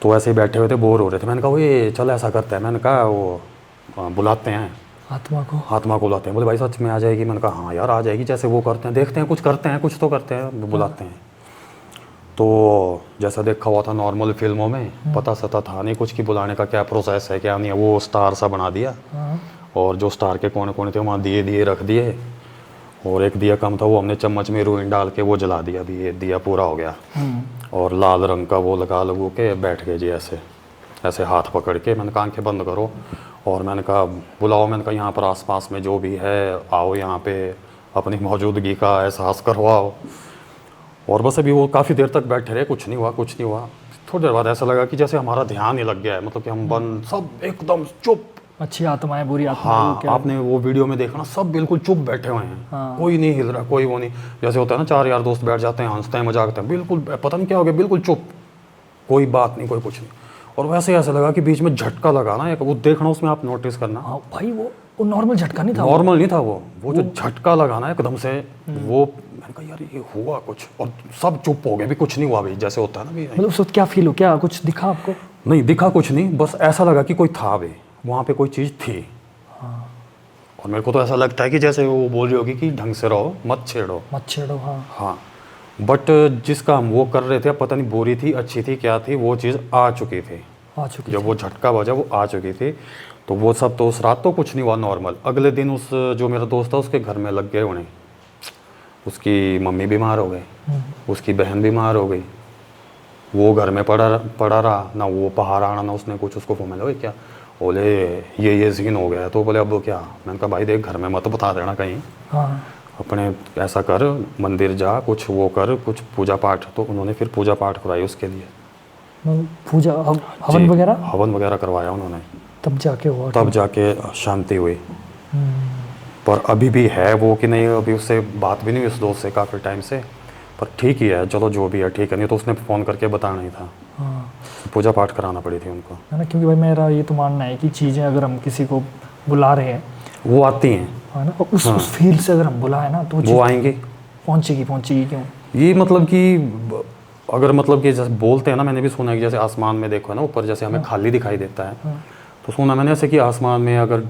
तो ऐसे ही बैठे हुए थे, बोर हो रहे थे। मैंने कहा ये चल ऐसा करते हैं, मैंने कहा वो बुलाते हैं आत्मा को बुलाते हैं। बोले भाई सच में आ जाएगी? मैंने कहा हाँ यार आ जाएगी, जैसे वो करते हैं देखते हैं, कुछ करते हैं, कुछ तो करते हैं, बुलाते हैं। तो जैसा देखा हुआ था नॉर्मल फिल्मों में, पता सता था नहीं कुछ कि बुलाने का क्या प्रोसेस है क्या नहीं है। वो स्टार सा बना दिया, और जो स्टार के कोने कोने थे वहाँ दिए रख दिए, और एक दिया कम था, वो हमने चम्मच में रुई डाल के वो जला दिया। अभी ये दिया पूरा हो गया, और लाल रंग का वो लगू के बैठ गए जी ऐसे ऐसे हाथ पकड़ के। मैंने कहा आंखें बंद करो, और मैंने कहा बुलाओ, मैंने कहा यहाँ पर आसपास में जो भी है आओ, यहाँ पे अपनी मौजूदगी का एहसास करवाओ। और बस अभी वो काफ़ी देर तक बैठे रहे, कुछ नहीं हुआ। थोड़ी देर बाद ऐसा लगा कि जैसे हमारा ध्यान ही लग गया है, मतलब कि हम बंद, सब एकदम चुप। अच्छी आत्माएं बुरी आत्माएं हाँ, क्या? आपने वो वीडियो में देखा ना, सब बिल्कुल चुप बैठे हुए हैं। हाँ। कोई नहीं हिल रहा, कोई वो नहीं। जैसे होता है ना, चार यार दोस्त बैठ जाते हैं, हंसते हैं, मजाक करते हैं, बिल्कुल पता नहीं क्या हो गया, बिल्कुल चुप, कोई बात नहीं, कोई कुछ नहीं। और वैसे ऐसा लगा कि बीच में झटका लगा ना एक, वो देखना उसमें आप नोटिस करना। हाँ भाई, वो नॉर्मल झटका नहीं था। नॉर्मल नहीं था वो जो झटका लगा ना एकदम से, वो मैंने कहा यार ये हुआ कुछ, और सब चुप हो गए, भी कुछ नहीं हुआ भाई, जैसे होता है ना भी। मतलब उस वक्त क्या फील हो, क्या कुछ दिखा आपको? नहीं दिखा कुछ नहीं, बस ऐसा लगा कि कोई था भाई वहाँ पे, कोई चीज़ थी। और मेरे को तो ऐसा लगता है कि जैसे वो बोल रही होगी कि ढंग से रहो, मत छेड़ो। मत छेड़ो, हाँ। हाँ, बट जिस काम वो कर रहे थे, पता नहीं बुरी थी, अच्छी थी, क्या थी, वो चीज़ आ चुकी थी। आ चुकी जब वो झटका बजा, वो आ चुकी थी। तो वो सब तो उस रात तो कुछ नहीं हुआ, नॉर्मल। अगले दिन उस जो मेरा दोस्त था, उसके घर में लग गए उन्हें। उसकी मम्मी बीमार हो गई, उसकी बहन बीमार हो गई, वो घर में पड़ा रहा ना, वो बाहर आना ना उसने कुछ। उसको फोन में लगे क्या, बोले ये सीन हो गया। तो बोले अब क्या? मैंने कहा भाई देख, घर में मत बता देना कहीं, हाँ। अपने ऐसा कर, मंदिर जा, कुछ वो कर, कुछ पूजा पाठ। तो उन्होंने फिर पूजा पाठ करवाई उसके लिए, पूजा हवन जी, वगैरह? हवन वगैरह करवाया उन्होंने, तब जाके हुआ? तब जाके शांति हुई। पर अभी भी है वो कि नहीं, अभी उससे बात भी नहीं हुई उस दोस्त से काफ़ी टाइम से। पर ठीक ही है, चलो जो भी है ठीक है, नहीं तो उसने फ़ोन करके बताना ही था। हाँ, पूजा पाठ कराना पड़ी थी उनको, है ना। क्योंकि भाई मेरा ये तो मानना है कि चीज़ें अगर हम किसी को बुला रहे हैं, वो आती हैं, है ना, उस फील्ड से अगर हम बुलाए ना, तो वो आएंगी। पहुँचेगी क्यों? ये मतलब कि अगर मतलब कि जैसे बोलते हैं ना, मैंने भी सुना है कि जैसे आसमान में देखो ना ऊपर, जैसे हमें खाली दिखाई देता है, तो सुना मैंने ऐसे कि आसमान में अगर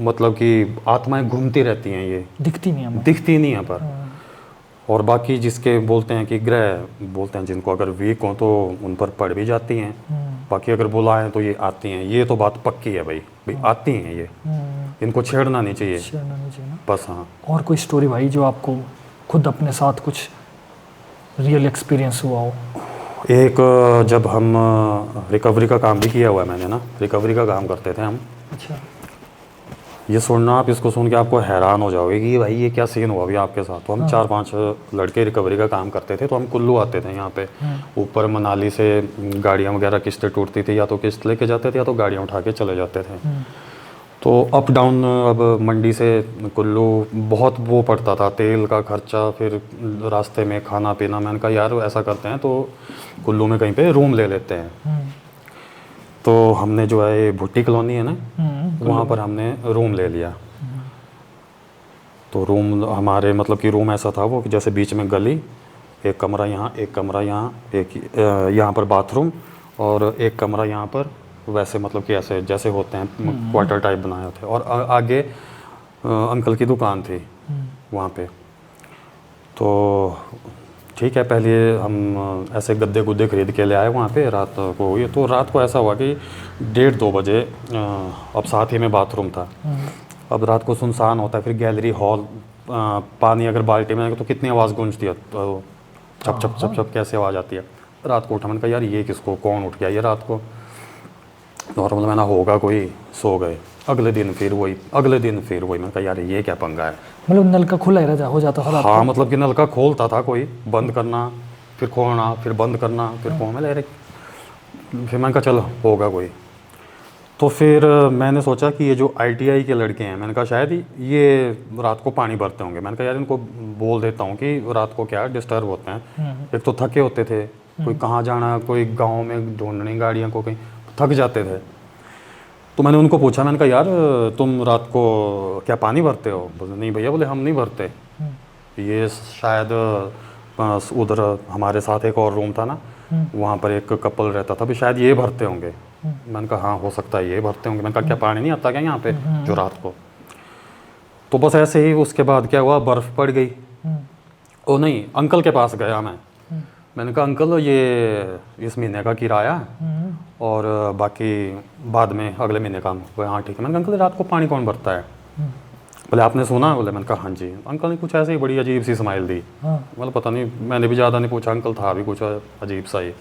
मतलब कि आत्माएं घूमती रहती हैं, ये दिखती नहीं हमें। दिखती नहीं है पर। और बाकी जिसके बोलते हैं कि ग्रह बोलते हैं, जिनको अगर वीक हो तो उन पर पड़ भी जाती हैं। बाकी अगर बुलाएं तो ये आती हैं, ये तो बात पक्की है भाई आती हैं ये, इनको छेड़ना नहीं चाहिए छेड़ना नहीं चाहिए ना। बस। हाँ, और कोई स्टोरी भाई जो आपको खुद अपने साथ कुछ रियल एक्सपीरियंस हुआ हो? एक जब हम रिकवरी का काम भी किया हुआ है मैंने ना, रिकवरी का काम करते थे हम। अच्छा। ये सुनना, आप इसको सुन के आपको हैरान हो जाओगे कि भाई ये क्या सीन हुआ अभी आपके साथ। तो हम 4-5 लड़के रिकवरी का काम करते थे। तो हम कुल्लू आते थे यहाँ पे, ऊपर मनाली से गाड़ियाँ वगैरह किस्तें टूटती थी, या तो किस्त लेके जाते थे या तो गाड़ियाँ उठा के चले जाते थे। तो अप डाउन, अब मंडी से कुल्लू बहुत वो पड़ता था, तेल का खर्चा, फिर रास्ते में खाना पीना। मैंने कहा यार ऐसा करते हैं तो कुल्लू में कहीं पे रूम ले लेते हैं। तो हमने जो है, भुट्टी कॉलोनी है ना, वहाँ पर हमने रूम ले लिया। तो रूम हमारे मतलब कि रूम ऐसा था वो कि जैसे बीच में गली, एक कमरा यहाँ, एक कमरा यहाँ, एक यहाँ पर बाथरूम, और एक कमरा यहाँ पर, वैसे मतलब कि ऐसे जैसे होते हैं क्वार्टर टाइप बनाए थे। और आगे अंकल की दुकान थी वहाँ पे। तो ठीक है, पहले हम ऐसे गद्दे गुद्दे खरीद के ले आए वहाँ पे रात को हुई। तो रात को ऐसा हुआ कि 1:30-2 बजे, अब साथ ही में बाथरूम था। अब रात को सुनसान होता है, फिर गैलरी हॉल, पानी अगर बाल्टी में तो कितनी आवाज़ गूंजती है, तो छप छप छप छप कैसे आवाज़ आती है। रात को उठा, मैंने कहा यार ये किसको, कौन उठ गया ये रात को। नॉर्मल मैंने होगा कोई, सो गए। अगले दिन फिर वही, अगले दिन फिर वही। मैंने कहा यार ये क्या पंगा है। मतलब नल का खुला ही हो जाता था? हाँ, मतलब कि नलका खोलता था कोई, बंद करना, फिर खोलना, फिर बंद करना, फिर खोलना। ले रहे, फिर मैंने कहा चलो होगा कोई। तो फिर मैंने सोचा कि ये जो ITI के लड़के हैं, मैंने कहा शायद ये रात को पानी भरते होंगे। मैंने कहा यार इनको बोल देता हूँ कि रात को क्या डिस्टर्ब होते हैं। एक तो थके होते थे, कोई कहाँ जाना, कोई गाँव में ढूंढनी गाड़ियाँ को, कहीं थक जाते थे। तो मैंने उनको पूछा, मैंने कहा यार तुम रात को क्या पानी भरते हो? बोले नहीं भैया, बोले हम नहीं भरते। ये शायद उधर हमारे साथ एक और रूम था ना, वहाँ पर एक कपल रहता था, भी शायद ये भरते होंगे। मैंने कहा हाँ हो सकता है ये भरते होंगे। मैंने कहा क्या पानी नहीं आता क्या यहाँ पे जो रात को? तो बस ऐसे ही उसके बाद क्या हुआ, बर्फ़ पड़ गई। ओ नहीं, अंकल के पास गया मैंने कहा अंकल ये इस महीने का किराया और बाकी बाद में अगले महीने का। बोले हाँ ठीक है। मैंने कहा अंकल रात को पानी कौन भरता है? बोले आपने सुना? बोले, मैंने कहा हाँ जी। अंकल ने कुछ ऐसे ही बड़ी अजीब सी स्माइल दी। मतलब पता नहीं, मैंने भी ज़्यादा नहीं पूछा, अंकल था भी कुछ अजीब सा ही।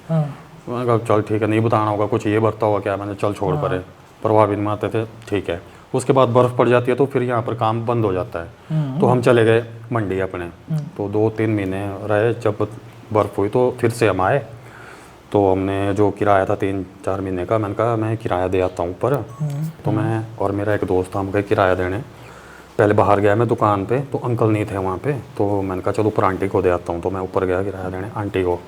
मैंने कहा चल ठीक है, नहीं बताना होगा, कुछ ये भरता होगा क्या। मैंने चल छोड़ परे, परवाह भी नहीं आते थे, ठीक है। उसके बाद बर्फ़ पड़ जाती है तो फिर यहाँ पर काम बंद हो जाता है। तो हम चले गए मंडी अपने। तो 2-3 महीने रहे, जब बर्फ़ हुई तो फिर से हम आए। तो हमने जो किराया था 3-4 महीने का, मैंने कहा मैं किराया दे आता हूँ ऊपर। तो मैं और मेरा एक दोस्त था, हम गए किराया देने। पहले बाहर गया मैं दुकान पे, तो अंकल नहीं थे वहाँ पे, तो मैंने कहा चलो ऊपर आंटी को दे आता हूँ। तो मैं ऊपर गया किराया देने आंटी को।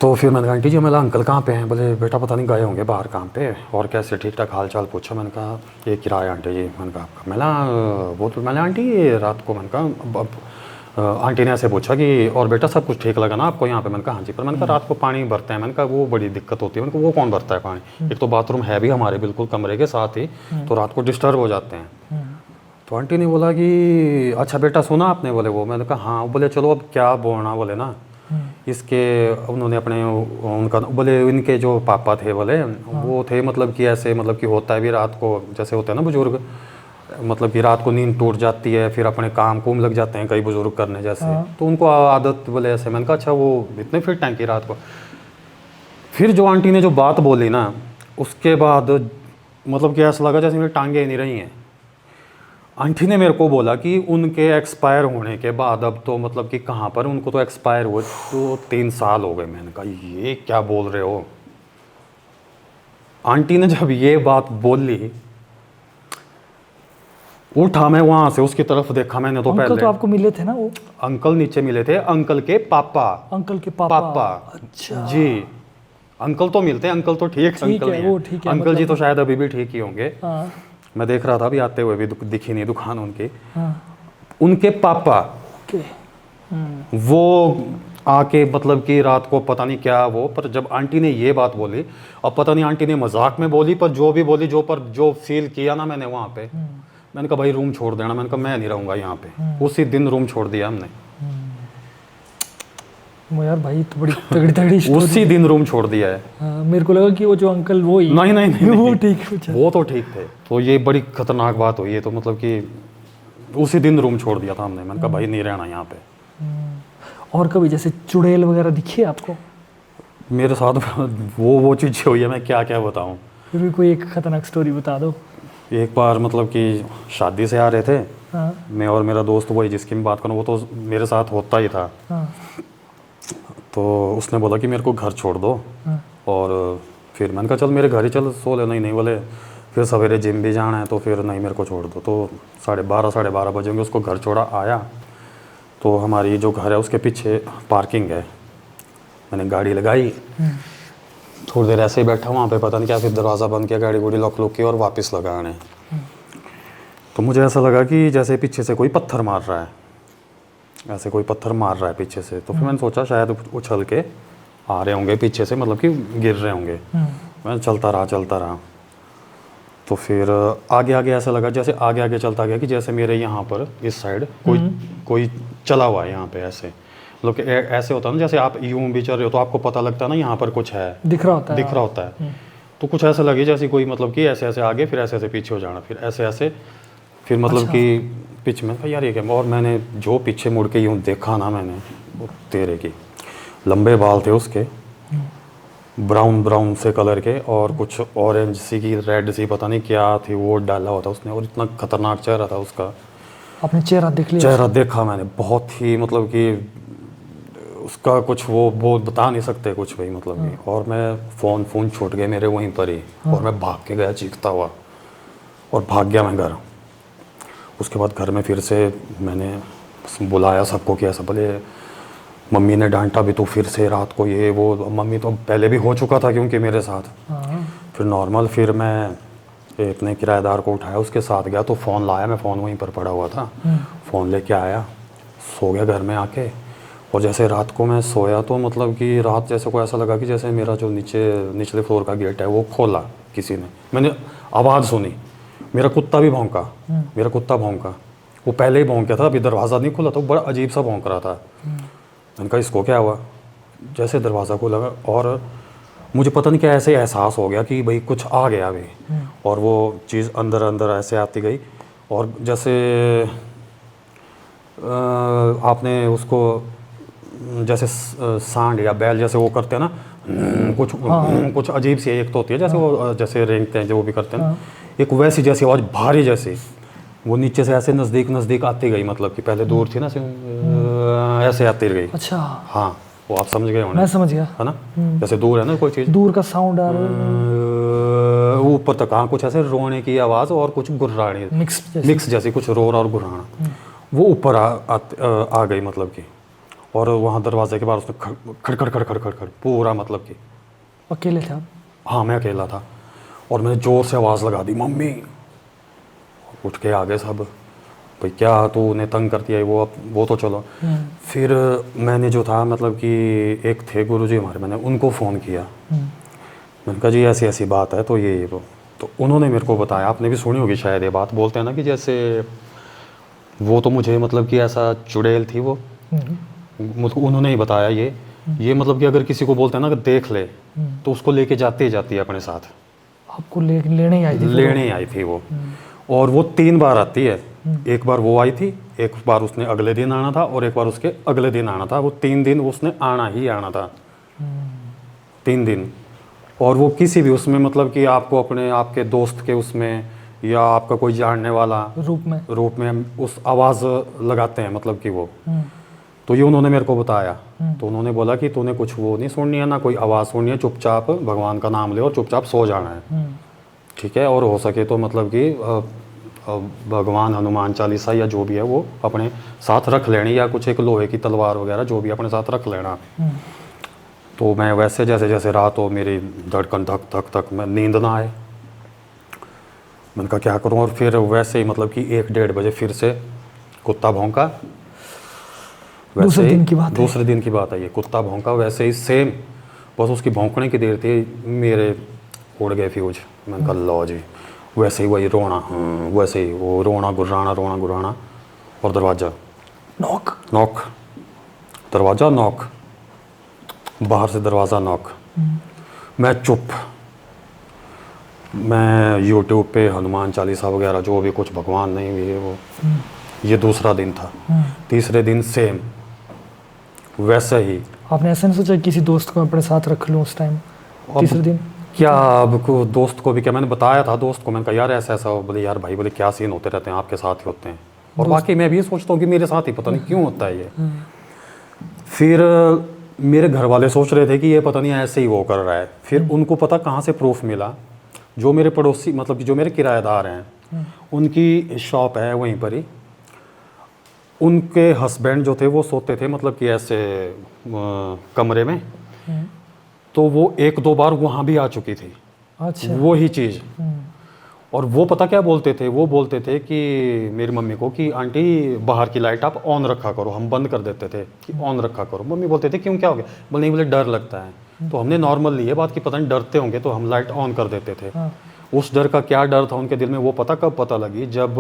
तो फिर मैंने कहा आंटी जी, मेरा अंकल कहाँ पे हैं? बोले बेटा पता नहीं, गए होंगे बाहर काम पे, और कैसे ठीक ठाक हाल चाल पूछा। मैंने कहा ये किराया आंटी जी। मैंने कहा आपका? वो तो मैंने आंटी ये रात को, मैंने कहा अब आंटी ने ऐसे पूछा कि और बेटा सब कुछ ठीक लगा ना आपको यहाँ पे? मैंने कहा हाँ जी। पर मैंने कहा रात को पानी भरते हैं, मैंने कहा वो बड़ी दिक्कत होती है। मैंने कहा वो कौन भरता है पानी? एक तो बाथरूम है भी हमारे बिल्कुल कमरे के साथ ही, तो रात को डिस्टर्ब हो जाते हैं। तो आंटी ने बोला कि अच्छा बेटा सुना आपने? बोले वो। मैंने कहा हाँ। बोले चलो अब क्या बोलना? बोले ना इसके, उन्होंने अपने उनका बोले इनके जो पापा थे बोले वो थे मतलब कि ऐसे, मतलब कि होता है भी रात को, जैसे होते हैं ना बुजुर्ग, मतलब कि रात को नींद टूट जाती है, फिर अपने काम कुम लग जाते हैं कई बुजुर्ग करने जैसे। तो उनको आदत बोले ऐसे। मैंने कहा अच्छा वो इतने फिट हैं कि रात को। फिर जो आंटी ने जो बात बोली ना, उसके बाद मतलब कि ऐसा लगा जैसे मेरी टांगें ही नहीं रही हैं। आंटी ने मेरे को बोला कि उनके एक्सपायर होने के बाद अब तो मतलब कि कहाँ पर, उनको तो एक्सपायर हुए तो 3 साल हो गए। मैंने कहा ये क्या बोल रहे हो? आंटी ने जब ये बात बोली, उठा मैं वहां से, उसकी तरफ देखा मैंने। तो अंकल पहले तो आपको मिले थे ना वो? अंकल नीचे मिले थे, अंकल के पापा। अंकल के पापा? अच्छा जी, अंकल तो मिलते हैं, अंकल तो ठीक अंकल है, ही वो हैं। ठीक है, अंकल मतलब जी तो शायद अभी भी ठीक ही होंगे। हाँ मैं देख रहा था अभी आते हुए भी, दिखी नहीं दुकान उनकी। हाँ। उनके पापा ओके। वो आके मतलब कि रात को पता नहीं क्या वो, पर जब आंटी ने ये बात बोली, अब पता नहीं आंटी ने मजाक में बोली, पर जो भी बोली, जो फील किया ना मैंने वहाँ पे, मैंने कहा भाई रूम छोड़ देना। मैंने कहा मैं नहीं रहूँगा यहाँ पे। उसी दिन रूम छोड़ दिया हमने। वो यार भाई तो बड़ी तगड़ी तगड़ी स्टोरी। उसी दिन रूम छोड़ दिया है। हाँ, मेरे को लगा कि वो जो अंकल वो ही। नहीं नहीं नहीं, वो नहीं। ठीक कुछ है। वो तो ठीक थे। तो ये बड़ी खतरनाक बात हुई है। तो मतलब कि उसी दिन रूम छोड़ दिया था हमने। मैंने कहा भाई नहीं रहना यहाँ पे। और कभी जैसे चुड़ैल वगैरह दिखी है आपको? मेरे साथ वो चीज़ हुई है, मैं क्या क्या बताऊँ। फिर भी कोई एक खतरनाक स्टोरी बता दो। एक बार मतलब कि शादी से आ रहे थे, हाँ मैं और मेरा दोस्त, वही जिसकी मैं बात करूँ, वो तो मेरे साथ होता ही था। हाँ तो उसने बोला कि मेरे को घर छोड़ दो। हाँ। और फिर मैंने कहा चल मेरे घर ही चल सो ले। नहीं बोले फिर सवेरे जिम भी जाना है, तो फिर नहीं मेरे को छोड़ दो। तो 12:30 साढ़े 12 बजेंगे, उसको घर छोड़ा। आया तो हमारी जो घर है उसके पीछे पार्किंग है। मैंने गाड़ी लगाई, थोड़ी देर ऐसे ही बैठा वहाँ पे, पता नहीं क्या, फिर दरवाज़ा बंद किया, गाड़ी गुड़ी लॉक की और वापस लगा आने। तो मुझे ऐसा लगा कि जैसे पीछे से कोई पत्थर मार रहा है, ऐसे कोई पत्थर मार रहा है पीछे से। तो फिर मैंने सोचा शायद उछल के आ रहे होंगे पीछे से, मतलब कि गिर रहे होंगे। मैं चलता रहा। तो फिर आगे ऐसा लगा, जैसे आगे चलता गया कि जैसे मेरे यहाँ पर इस साइड कोई चला हुआ है यहाँ पे, ऐसे मतलब कि ऐसे होता है ना, जैसे आप यूं भी चल रहे हो तो आपको पता लगता है ना यहाँ पर कुछ है, दिख रहा होता है। तो कुछ ऐसा लगे जैसे कोई मतलब कि ऐसे आगे, फिर ऐसे पीछे हो जाना, फिर ऐसे फिर मतलब अच्छा। कि पीछे में यार ये क्या। और मैंने जो पीछे मुड़ के यूँ देखा ना मैंने, वो तेरे की लंबे बाल थे उसके, ब्राउन से कलर के, और कुछ ऑरेंज सी की रेड सी पता नहीं क्या थी वो डाला हुआ था उसने, और इतना खतरनाक चेहरा था उसका। आपने चेहरा देख लिया? चेहरा देखा मैंने, बहुत ही मतलब कि उसका कुछ वो बता नहीं सकते कुछ भाई, मतलब कि। और मैं फ़ोन छूट गए मेरे वहीं पर ही, और मैं भाग के गया चीखता हुआ, और भाग गया मैं घर। उसके बाद घर में फिर से मैंने बुलाया सबको कि ऐसा, बोले मम्मी ने डांटा भी, तो फिर से रात को ये वो। मम्मी तो पहले भी हो चुका था क्योंकि मेरे साथ। फिर नॉर्मल, फिर मैं अपने किराएदार को उठाया, उसके साथ गया, तो फ़ोन लाया मैं, फ़ोन वहीं पर पड़ा हुआ था, फ़ोन लेके आया, सो गया घर में आके। और जैसे रात को मैं सोया तो मतलब कि रात जैसे को ऐसा लगा कि जैसे मेरा जो निचले फ्लोर का गेट है वो खोला किसी ने। मैंने आवाज़ सुनी, मेरा कुत्ता भी भौंका। वो पहले ही भौंक गया था, अभी दरवाज़ा नहीं खुला, तो बड़ा अजीब सा भौंक रहा था। मैंने कहा इसको क्या हुआ? जैसे दरवाज़ा खोला, और मुझे पता नहीं क्या ऐसे एहसास हो गया कि भाई कुछ आ गया अभी। और वो चीज़ अंदर ऐसे आती गई, और जैसे आपने उसको जैसे सांड या बैल जैसे वो करते हैं ना, कुछ अजीब सी एक तो होती है, जैसे वो जैसे रेंगते हैं जो वो भी करते हैं, एक वैसी जैसी आवाज़ भारी जैसी, वो नीचे से ऐसे नज़दीक आती गई, मतलब कि पहले दूर थी ना, ऐसे आती गई। अच्छा। हाँ, वो आप समझ गए होंगे, मैं समझ गया। है ना? जैसे दूर है ना कोई चीज़, दूर का साउंड आ रहा है, ऊपर तक हाँ कुछ ऐसे रोने की आवाज़ और कुछ गुर्राने, मिक्स जैसी कुछ रोना और गुर्राना, वो ऊपर आ गई मतलब कि। और वहाँ दरवाजे के बाहर उसने खड़ खड़ खड़ खड़ खड़ खड़ पूरा मतलब कि। अकेले थे आप? हाँ मैं अकेला था और मैंने ज़ोर से आवाज़ लगा दी, मम्मी। उठ के आ गए सब, भाई क्या तू उन्हें तंग करती है, वो तो चलो। फिर मैंने जो था मतलब कि एक थे गुरुजी हमारे, मैंने उनको फ़ोन किया, मैंने कहा जी ऐसी ऐसी बात है, तो ये वो, तो उन्होंने मेरे को बताया, आपने भी सुनी होगी शायद ये बात, बोलते हैं ना कि जैसे वो तो मुझे मतलब कि ऐसा चुड़ैल थी वो, मुझको उन्होंने ही बताया ये मतलब कि अगर किसी को बोलते हैं ना कि देख ले, तो उसको लेके जाती है अपने साथ। आपको लेने ही आई थी? लेने आई थी वो, और वो 3 बार आती है। एक बार वो आई थी, एक बार उसने अगले दिन आना था, और एक बार उसके अगले दिन आना था। वो 3 दिन उसने आना ही आना था, 3 दिन। और वो किसी भी उसमें मतलब कि आपको अपने आपके दोस्त के उसमें या आपका कोई जानने वाला रूप में उस आवाज़ लगाते हैं मतलब कि वो। तो ये उन्होंने मेरे को बताया, तो उन्होंने बोला कि तूने कुछ वो नहीं सुननी है ना कोई आवाज़ सुननी है, चुपचाप भगवान का नाम ले और चुपचाप सो जाना है, ठीक है? और हो सके तो मतलब कि भगवान हनुमान चालीसा या जो भी है वो अपने साथ रख लेनी, या कुछ एक लोहे की तलवार वगैरह जो भी अपने साथ रख लेना। तो मैं वैसे जैसे जैसे रात हो मेरी धड़कन धक धक धक, मैं नींद ना आए, मैंने कहा क्या करूं। और फिर वैसे ही मतलब कि 1-1:30 बजे फिर से कुत्ता भौंका। दूसरे दिन की बात है ये, कुत्ता भौंका वैसे ही सेम, बस उसकी भौंकने की देर थी मेरे उड़ गए फ्यूज। मैंने कहा लो जी, वैसे ही वही रोना, वैसे ही वो रोना गुर्राना, और दरवाज़ा नॉक, दरवाज़ा नॉक, बाहर से दरवाज़ा नॉक। मैं चुप, मैं यूट्यूब पे हनुमान चालीसा वगैरह जो भी कुछ, भगवान नहीं ये वो। ये दूसरा दिन था। तीसरे दिन सेम वैसे ही। आपने ऐसा नहीं सोचा किसी दोस्त को अपने साथ रख लूँ उस टाइम? तीसरे दिन क्या, अब को दोस्त को भी क्या मैंने बताया था दोस्त को, मैंने कहा यार ऐसा ऐसा, बोले यार भाई बोले क्या सीन होते रहते हैं, आपके साथ ही होते हैं। और बाकी मैं भी ये सोचता हूँ कि मेरे साथ ही पता नहीं क्यों होता है ये। फिर मेरे घर वाले सोच रहे थे कि ये पता नहीं ऐसे ही वो कर रहा है। फिर उनको पता कहाँ से प्रूफ मिला, जो मेरे पड़ोसी मतलब कि जो मेरे किराएदार हैं, उनकी शॉप है वहीं पर ही, उनके हस्बैंड जो थे वो सोते थे मतलब कि ऐसे कमरे में, तो वो 1-2 बार वहाँ भी आ चुकी थी। अच्छा। वो ही चीज़। और वो पता क्या बोलते थे, वो बोलते थे कि मेरी मम्मी को कि आंटी बाहर की लाइट आप ऑन रखा करो, हम बंद कर देते थे कि ऑन रखा करो। मम्मी बोलते थे क्यों, क्या हो गया? बोले नहीं, बोले डर लगता है। तो हमने नॉर्मल ली है बात कि पता नहीं डरते होंगे, तो हम लाइट ऑन कर देते थे। उस डर का क्या डर था उनके दिल में, वो पता कब पता लगी, जब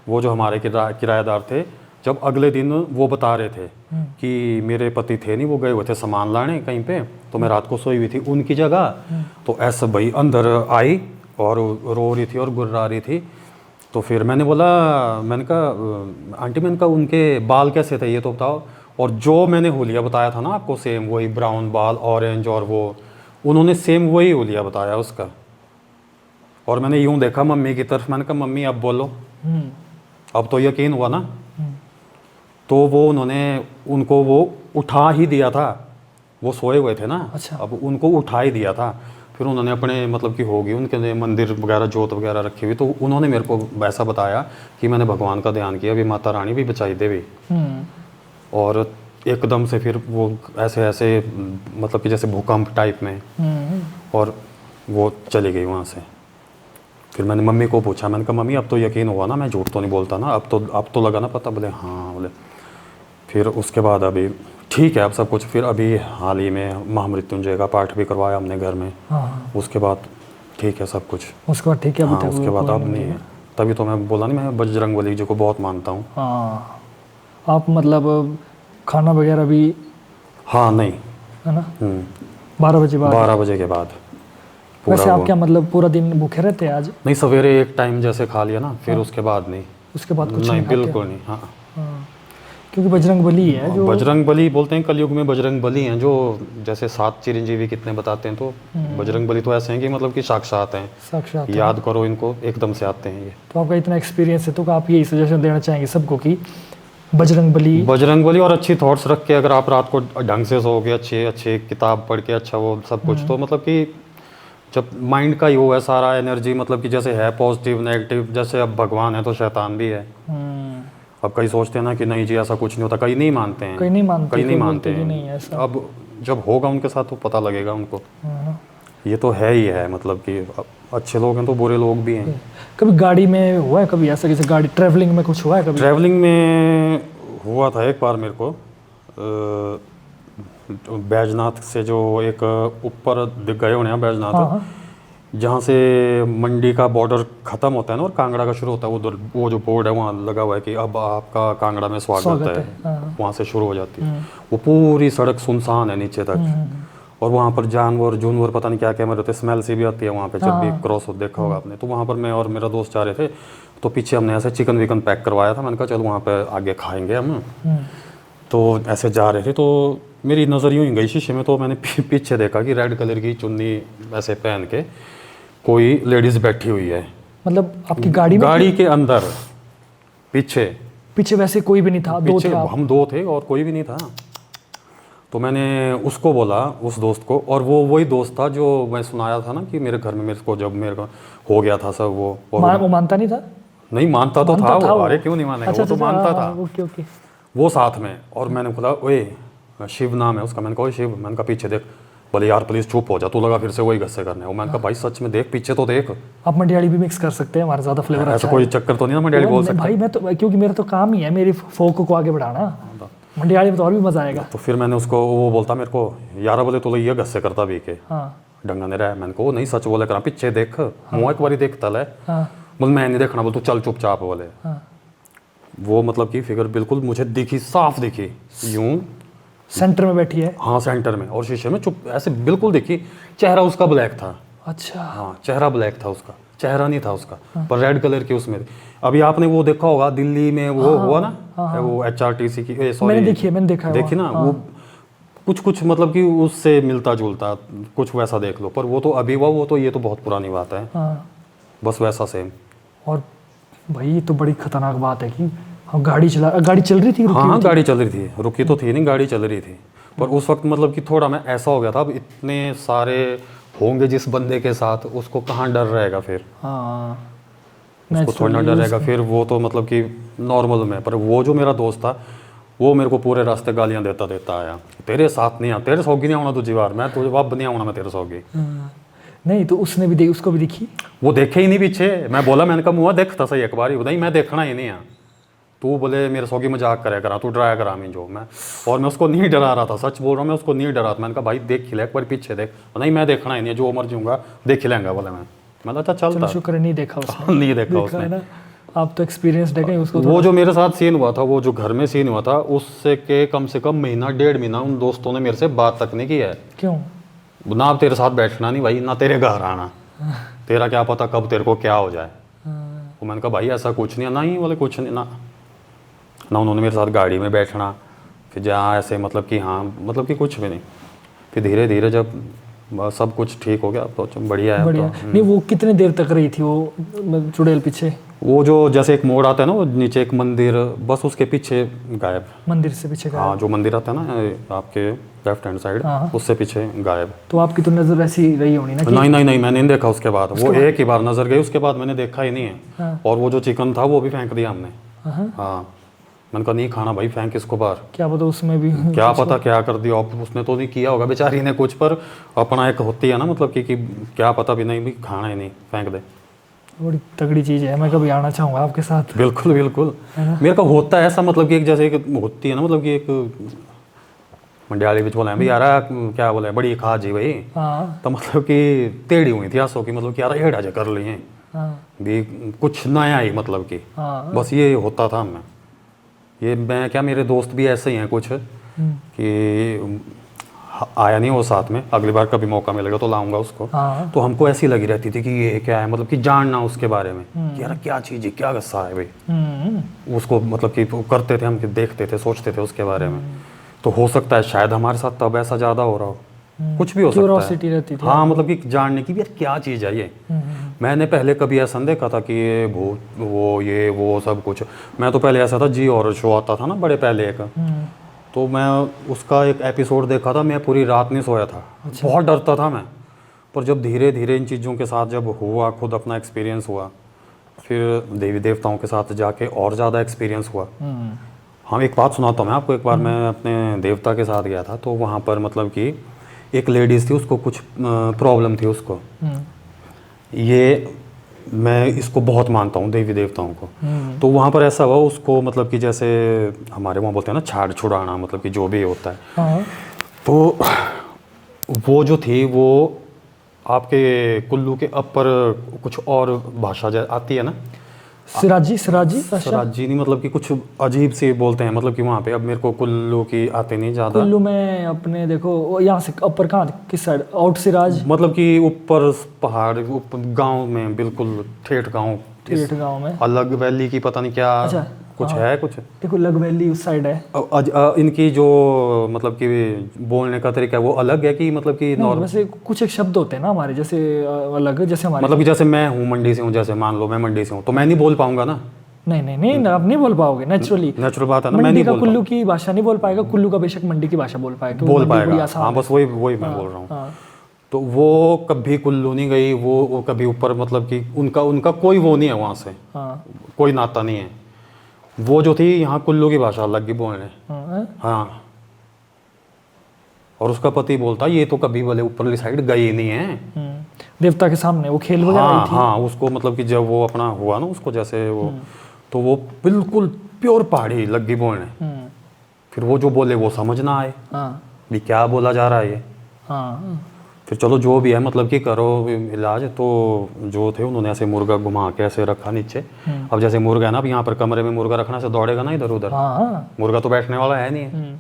वो जो हमारे किराएदार थे, जब अगले दिन वो बता रहे थे कि मेरे पति थे नहीं, वो गए हुए थे सामान लाने कहीं पे, तो मैं रात को सोई हुई थी उनकी जगह। तो ऐसा भाई अंदर आई और रो रही थी और गुर्रा रही थी। तो फिर मैंने बोला, मैंने कहा आंटी, मैंने कहा उनके बाल कैसे थे ये तो बताओ। और जो मैंने हुलिया बताया था ना आपको, सेम वही ब्राउन बाल, ऑरेंज, और वो उन्होंने सेम वही हुलिया बताया उसका। और मैंने यूँ देखा मम्मी की तरफ, मैंने कहा मम्मी अब बोलो, अब तो यकीन हुआ ना। तो वो उन्होंने उनको वो उठा ही दिया था, वो सोए हुए थे ना। अच्छा। अब उनको उठा ही दिया था। फिर उन्होंने अपने मतलब कि होगी उनके मंदिर वगैरह जोत वगैरह रखी हुई, तो उन्होंने मेरे को वैसा बताया कि मैंने भगवान का ध्यान किया, अभी माता रानी भी बचाई देवी। और एकदम से फिर वो ऐसे ऐसे मतलब कि जैसे भूकंप टाइप में, और वो चली गई वहाँ से। फिर मैंने मम्मी को पूछा, मैंने कहा मम्मी अब तो यकीन हुआ ना, मैं झूठ तो नहीं बोलता ना, अब तो लगा ना पता? बोले हाँ। बोले फिर उसके बाद अभी ठीक है अब सब कुछ। फिर अभी हाल ही में महामृत्युंजय का पाठ भी करवाया हमने घर में। उसके बाद ठीक है सब कुछ। उसके बाद ठीक है? हाँ, उसके बाद अब नहीं है। तभी तो मैं बोला नहीं, मैं बजरंगबली जी को बहुत मानता हूँ। हाँ, आप मतलब खाना वगैरह भी? हाँ नहीं, है ना, 12 बजे बाद? 12 बजे के बाद। वैसे आप क्या मतलब पूरा दिन भूखे रहते हैं आज? नहीं, सवेरे एक टाइम जैसे खा लिया ना, फिर उसके बाद नहीं। उसके बाद कुछ नहीं, बिल्कुल नहीं। हाँ, क्योंकि बजरंगबली है जो, बजरंगबली बोलते हैं कलयुग में बजरंगबली हैं, जो जैसे 7 चिरंजीवी कितने बताते हैं, तो बजरंगबली तो ऐसे हैं कि मतलब कि साक्षात हैं, साक्षात याद करो इनको एकदम से आते हैं ये। तो आपका इतना एक्सपीरियंस है, तो आप यही सजेशन देना चाहेंगे सबको कि बजरंगबली और अच्छी थॉट्स रख के अगर आप रात को ढंग से सोओगे, अच्छे अच्छे किताब पढ़ के, अच्छा वो सब कुछ, तो मतलब कि जब माइंड का ही वो है सारा एनर्जी, मतलब कि जैसे है पॉजिटिव नेगेटिव, जैसे अब भगवान है तो शैतान भी है। अब कई सोचते हैं ना कि नहीं जी ऐसा कुछ नहीं होता, कई नहीं मानते हैं, कई नहीं मानते, कई नहीं मानते कि हैं। नहीं ऐसा। अब जब होगा उनके साथ तो पता लगेगा उनको। ये तो है ही है, मतलब कि अच्छे लोग हैं तो बुरे लोग भी हैं। कभी गाड़ी में हुआ है कभी ऐसा, जैसे गाड़ी ट्रैवलिंग में कुछ हुआ है कभी? ट्रैवलिंग में हुआ था एक बार मेरे को, बैजनाथ से जो एक ऊपर गए होने हैं बैजनाथ, जहाँ से मंडी का बॉर्डर ख़त्म होता है ना और कांगड़ा का शुरू होता है, उधर वो जो बोर्ड है वहाँ लगा हुआ है कि अब आपका कांगड़ा में स्वागत है, वहाँ से शुरू हो जाती है। वो पूरी सड़क सुनसान है नीचे तक, और वहाँ पर जानवर पता नहीं क्या क्या मरे होते, स्मेल सी भी आती है वहाँ पे जब भी क्रॉस हो, देखा होगा आपने। तो वहाँ पर मैं और मेरा दोस्त जा रहे थे, तो पीछे हमने ऐसे चिकन विकन पैक करवाया था, मैंने कहा चलो वहाँ पे आगे खाएंगे हम। तो ऐसे जा रहे थे तो मेरी नज़र यूँ ही गई शीशे में, तो मैंने पीछे देखा कि रेड कलर की चुन्नी ऐसे पहन के कोई लेडीज़ बैठी हुई है। मतलब आपकी गाड़ी में? गाड़ी के अंदर पीछे वैसे कोई भी नहीं था? दो थे आप? हम दो थे और कोई भी नहीं था। तो मैंने उसको बोला, उस दोस्त को, और वो वही दोस्त था जो मैं सुनाया था ना कि मेरे घर में मेरे को जब मेरे को हो गया था सब वो, और वो मानता नहीं था? नहीं मानता तो था वो। अरे क्यों नहीं मानेगा, वो तो मानता था। ओके। वो साथ में, और मैंने बोला ओए, शिव नाम है उसका, मैंने कहा शिव, मैंने कहा पीछे देख। बोले यार प्लीज चुप हो जा, तू लगा फिर से वही गस्से करने। मैंने कहा भाई सच में देख पीछे तो देख। आप मंडियाली भी मिक्स कर सकते हैं, हमारा ज़्यादा फ्लेवर ऐसा कोई चक्कर तो नहीं ना मंडियाली बोल सकते भाई? मैं तो, क्योंकि मेरा तो काम ही है मेरी फोक को आगे बढ़ाना, मंडियाली में तो और भी मजा आएगा। तो फिर मैंने उसको, वो बोलता मेरे को यार बोले तो ये गस्से करता भी के ढंगा नहीं रहा। मैंने को नहीं सच बोले करा, पीछे देख, मुँह एक बारी देख तल है। बोल मैं नहीं देखना, बोल तू चल चुपचाप बोले। वो मतलब कि फिगर बिल्कुल मुझे दिखी, साफ दिखी, यूं सेंटर में बैठी है। हाँ सेंटर में, और शीशे में चुप ऐसे बिल्कुल दिखी। चेहरा उसका ब्लैक था। अच्छा। हाँ चेहरा ब्लैक था उसका, चेहरा नहीं था उसका, पर रेड कलर की उसमें। अभी आपने वो देखा होगा दिल्ली में वो हुआ ना, वो HRTC की, सॉरी मैंने देखा है देखी ना, वो कुछ मतलब कि उससे मिलता जुलता कुछ वैसा देख लो। पर वो तो अभी वो तो ये तो बहुत पुरानी बात है, बस वैसा सेम। और भाई ये तो बड़ी खतरनाक बात है कि हम गाड़ी चल रही थी? हाँ गाड़ी चल रही थी, रुकी तो थी नहीं, गाड़ी चल रही थी। पर उस वक्त मतलब कि थोड़ा मैं ऐसा हो गया था, अब इतने सारे होंगे जिस बंदे के साथ, उसको कहाँ डर रहेगा फिर? उसको थोड़ा ना डर रहेगा फिर, वो तो मतलब कि नॉर्मल में। पर वो जो मेरा दोस्त था वो मेरे को पूरे रास्ते गालियाँ देता आया, तेरे साथ नहीं आ, तेरे सौगी नहीं आना तुझी बार, मैं तुझे वाप नहीं आऊँगा मैं तेरे सौगी। नहीं तो उसने भी उसको भी दिखी? वो देखे ही नहीं पीछे। मैं बोला, मैंने कहा मुँह देखता सही एक बार ही, नहीं मैं देखना ही नहीं है। तू बोले मेरे सौगी मजाक करे करा, तू डराया करा मैं जो मैं, और मैं उसको नहीं डरा रहा था, सच बोल रहा हूँ, मैं उसको नहीं डरा था। मैंने कहा भाई देख खिला एक बार पीछे देख, नहीं मैं देखना ही नहीं है, जो मर जाऊँगा देख खिलाएंगा बोले। मैं अच्छा चलता, शुक्र नहीं देखा उसने। नहीं देखा उसने। आप तो एक्सपीरियंस है उसको। वो जो मेरे साथ सीन हुआ था, वो जो घर में सीन हुआ था, उससे के कम से कम महीना 1.5 महीना उन दोस्तों ने मेरे से बात तक नहीं की है। क्यों? ना आप तेरे साथ बैठना नहीं भाई, ना तेरे घर आना, तेरा क्या पता कब तेरे को क्या हो जाए। वो मैंने कहा भाई ऐसा कुछ नहीं है, नहीं बोले कुछ नहीं ना उन्होंने मेरे साथ गाड़ी में बैठना, फिर जहाँ ऐसे मतलब कि हाँ मतलब कि कुछ भी नहीं। फिर धीरे धीरे जब सब कुछ ठीक हो गया तो बढ़िया है। बढ़िया। नहीं वो कितने देर तक रही थी वो चुड़ैल पीछे? वो जो जैसे एक मोड़ आता है ना, वो नीचे एक मंदिर, बस उसके पीछे गायब। मंदिर से पीछे गायब? हाँ जो मंदिर आता है ना आपके लेफ्ट हैंड साइड, उससे पीछे गायब। तो आपकी तो नजर वैसी रही होनी ना? नहीं मैंने नहीं देखा उसके बाद, वो एक ही बार नजर गई, उसके बाद मैंने देखा ही नहीं है। और वो जो चिकन था वो भी फेंक दिया हमने। हाँ मैंने कहा नहीं खाना भाई, फेंक इसको बाहर। क्या पता उसमें भी क्या पता क्या कर दिया उसने, तो नहीं किया होगा बेचारी ने कुछ, पर अपना एक होती है ना मतलब कि क्या पता भी नहीं, भी खाना ही नहीं, फेंक दे। बड़ी तगड़ी चीज़ है, मैं कभी आना चाहूँगा आपके साथ। बिल्कुल मेरे को होता है ऐसा, मतलब कि एक जैसे एक होती है ना, मतलब कि एक मंडियाली बिच बोला भाई यार क्या बोले बड़ी खा जी भाई। तो मतलब कि टेढ़ी हुई थी आंसू की, मतलब कि यार हेड़ा जा कर लिए भी कुछ नया ही, मतलब कि बस ये होता था। मैं क्या, मेरे दोस्त भी ऐसे ही हैं कुछ कि आया नहीं वो साथ में, अगली बार कभी मौका मिलेगा तो लाऊंगा उसको। तो हमको ऐसी लगी रहती थी कि ये क्या है, मतलब कि जानना उसके बारे में कि यार क्या चीज़ है, क्या गुस्सा है भाई उसको, मतलब कि करते थे हम, देखते थे, सोचते थे उसके बारे में। तो हो सकता है शायद हमारे साथ तब ऐसा ज़्यादा हो रहा हो। कुछ भी हो सकता क्यूरोसिटी है। रहती थी। हाँ, मतलब कि जानने की भी यार क्या चीज़ है ये। मैंने पहले कभी ऐसा नहीं देखा था कि ये भूत वो ये वो सब कुछ। मैं तो पहले ऐसा था, जी हॉरर शो आता था ना बड़े पहले एक, तो मैं उसका एक एपिसोड देखा था, मैं पूरी रात नहीं सोया था। बहुत डरता था मैं। पर जब धीरे धीरे इन चीज़ों के साथ जब हुआ, खुद अपना एक्सपीरियंस हुआ, फिर देवी देवताओं के साथ जाके और ज़्यादा एक्सपीरियंस हुआ। हाँ, एक बात सुनाता हूँ मैं आपको। एक बार मैं अपने देवता के साथ गया था, तो वहाँ पर मतलब कि एक लेडीज़ थी, उसको कुछ प्रॉब्लम थी उसको। ये मैं इसको बहुत मानता हूँ देवी देवताओं को। तो वहाँ पर ऐसा हुआ उसको, मतलब कि जैसे हमारे वहाँ बोलते हैं ना छाड़ छुड़ाना, मतलब कि जो भी होता है। हाँ। तो वो जो थी वो आपके कुल्लू के अपर कुछ और भाषा आती है ना, सिराजी भाषा? सराजी नहीं, मतलब कि कुछ अजीब से बोलते हैं, मतलब कि वहाँ पे। अब मेरे को कुल्लू की आते नहीं ज़्यादा। कुल्लू में अपने देखो यहाँ से अपर कहाँ, किस साइड, आउट सिराज? मतलब कि ऊपर पहाड़, ऊपर गांव में, बिल्कुल ठेठ गांव, ठेठ गांव में अलग वैली की पता नहीं क्या। अच्छा, कुछ हाँ। है कुछ। देखो लग वैली उस साइड है। इनकी जो मतलब कि बोलने का तरीका है वो अलग है कि मतलब कि नहीं, नॉर्मल, वैसे कुछ एक शब्द होते हैं ना हमारे जैसे अलग, जैसे हमारे मतलब कि जैसे मैं हूँ मंडी से हूँ, जैसे मान लो मैं मंडी से हूँ, तो मैं नहीं बोल पाऊंगा ना। नहीं आप नहीं बोल पाओगे नेचुरली। नेचुरल बात है ना, मैं मंडी नहीं का बोल कुल्लू की भाषा नहीं बोल पाएगा, कुल्लू का बेशक मंडी की भाषा बोल पाएगा, बोल मंडी बड़ी पाएगा। आसान हाँ, है। बस वही मैं बोल रहा हूँ। हाँ। तो वो कभी कुल्लू नहीं गई, वो कभी ऊपर, मतलब कि उनका कोई वो नहीं है वहाँ से, हाँ। कोई नाता नहीं है। वो जो थी यहाँ कुल्लू की भाषा अलग की बोलने। हाँ। हाँ, और उसका पति बोलता ये तो कभी वाले ऊपरली साइड गई नहीं है। देवता के सामने वो खेल वगैरह आई हाँ थी। हाँ, उसको मतलब कि जब वो अपना हुआ ना उसको, जैसे वो, तो वो बिल्कुल प्योर पहाड़ी लगी बोलने। फिर वो जो बोले वो समझ ना आए हाँ। भी क्या बोला जा रहा है ये। हाँ। फिर चलो जो भी है, मतलब कि करो इलाज। तो जो थे उन्होंने ऐसे मुर्गा घुमा के ऐसे रखा नीचे। अब जैसे मुर्गा है ना, अब यहाँ पर कमरे में मुर्गा रखना से दौड़ेगा ना इधर उधर। हाँ। मुर्गा तो बैठने वाला है नहीं है।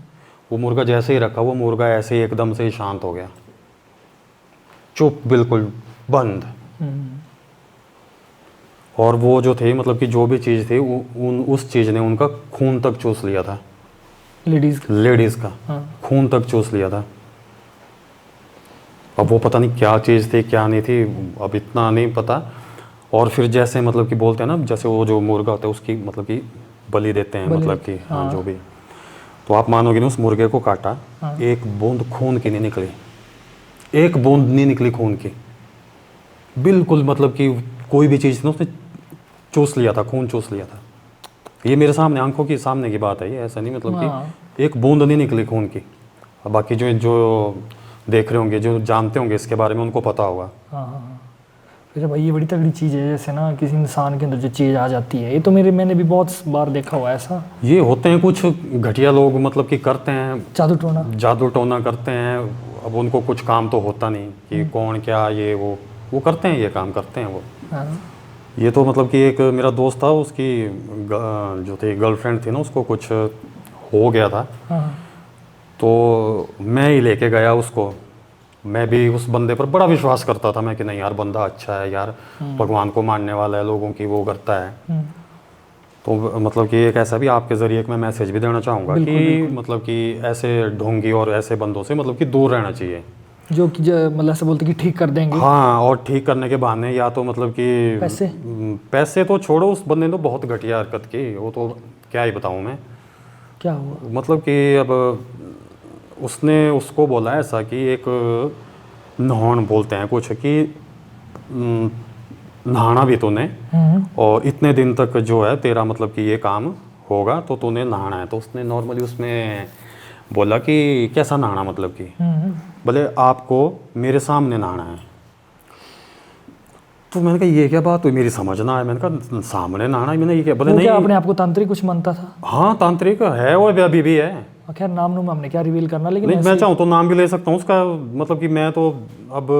वो मुर्गा जैसे ही रखा, वो मुर्गा ऐसे ही एकदम से ही शांत हो गया, चुप, बिल्कुल बंद। और वो जो थे, मतलब कि जो भी चीज़ थी, उस चीज़ ने उनका खून तक चूस लिया था। लेडीज़ का खून तक चूस लिया था। अब वो पता नहीं क्या चीज़ थी क्या नहीं थी, अब इतना नहीं पता। और फिर जैसे मतलब कि बोलते हैं ना, जैसे वो जो मुर्गा होता है उसकी मतलब कि बलि देते हैं, मतलब कि हाँ जो भी। तो आप मानोगे नहीं, उस मुर्गे को काटा, एक बूंद खून की नहीं निकली, एक बूंद नहीं निकली खून की, बिल्कुल। मतलब कि कोई भी चीज़ थी ना उसने चूस लिया था, खून चूस लिया था। ये मेरे सामने, आंखों की सामने की बात है ये, ऐसा नहीं मतलब कि एक बूंद नहीं निकली खून की। अब बाकी जो देख रहे होंगे, जो जानते होंगे इसके बारे में, उनको पता होगा। हाँ। फिर भाई ये बड़ी तगड़ी चीज़ है, जैसे ना किसी इंसान के अंदर जो चीज़ आ जाती है, ये तो मैंने भी बहुत बार देखा हुआ है ऐसा। ये होते हैं कुछ घटिया लोग, मतलब कि करते हैं जादू टोना करते हैं। अब उनको कुछ काम तो होता नहीं कि कौन क्या ये वो करते हैं, ये काम करते हैं वो। ये तो मतलब कि एक मेरा दोस्त था, उसकी जो थी गर्लफ्रेंड थी ना, उसको कुछ हो गया था। तो मैं ही लेके गया उसको। मैं भी उस बंदे पर बड़ा विश्वास करता था मैं, कि नहीं यार बंदा अच्छा है यार, भगवान को मानने वाला है, लोगों की वो करता है। तो मतलब कि एक ऐसा भी आपके ज़रिए एक मैं मैसेज भी देना चाहूँगा कि मतलब कि ऐसे ढोंगी और ऐसे बंदों से मतलब कि दूर रहना चाहिए, जो कि मतलब ऐसे बोलते कि ठीक कर देंगे। हाँ, और ठीक करने के बहाने या तो मतलब कि पैसे तो छोड़ो, उस बंदे ने तो बहुत घटिया हरकत की। वो तो क्या ही बताऊँ मैं, क्या हुआ? मतलब कि अब उसने उसको बोला ऐसा कि एक नहान बोलते हैं कुछ, कि नहाना भी तूने, और इतने दिन तक जो है तेरा मतलब कि ये काम होगा, तो तूने नहाना है। तो उसने नॉर्मली उसमें बोला कि कैसा नहाना, मतलब कि बोले आपको मेरे सामने नहाना है। तो मैंने कहा ये क्या बात हुई, मेरी समझ ना आया। मैंने कहा सामने नहाना है, मैंने ये क्या, बोले नहीं। क्या अपने आप को तांत्रिक कुछ मानता था? हाँ, तांत्रिक है वो, अभी भी है। खैर नाम हमने क्या रिवील करना, लेकिन नहीं, मैं चाहूँ तो नाम भी ले सकता हूँ उसका। मतलब कि मैं तो अब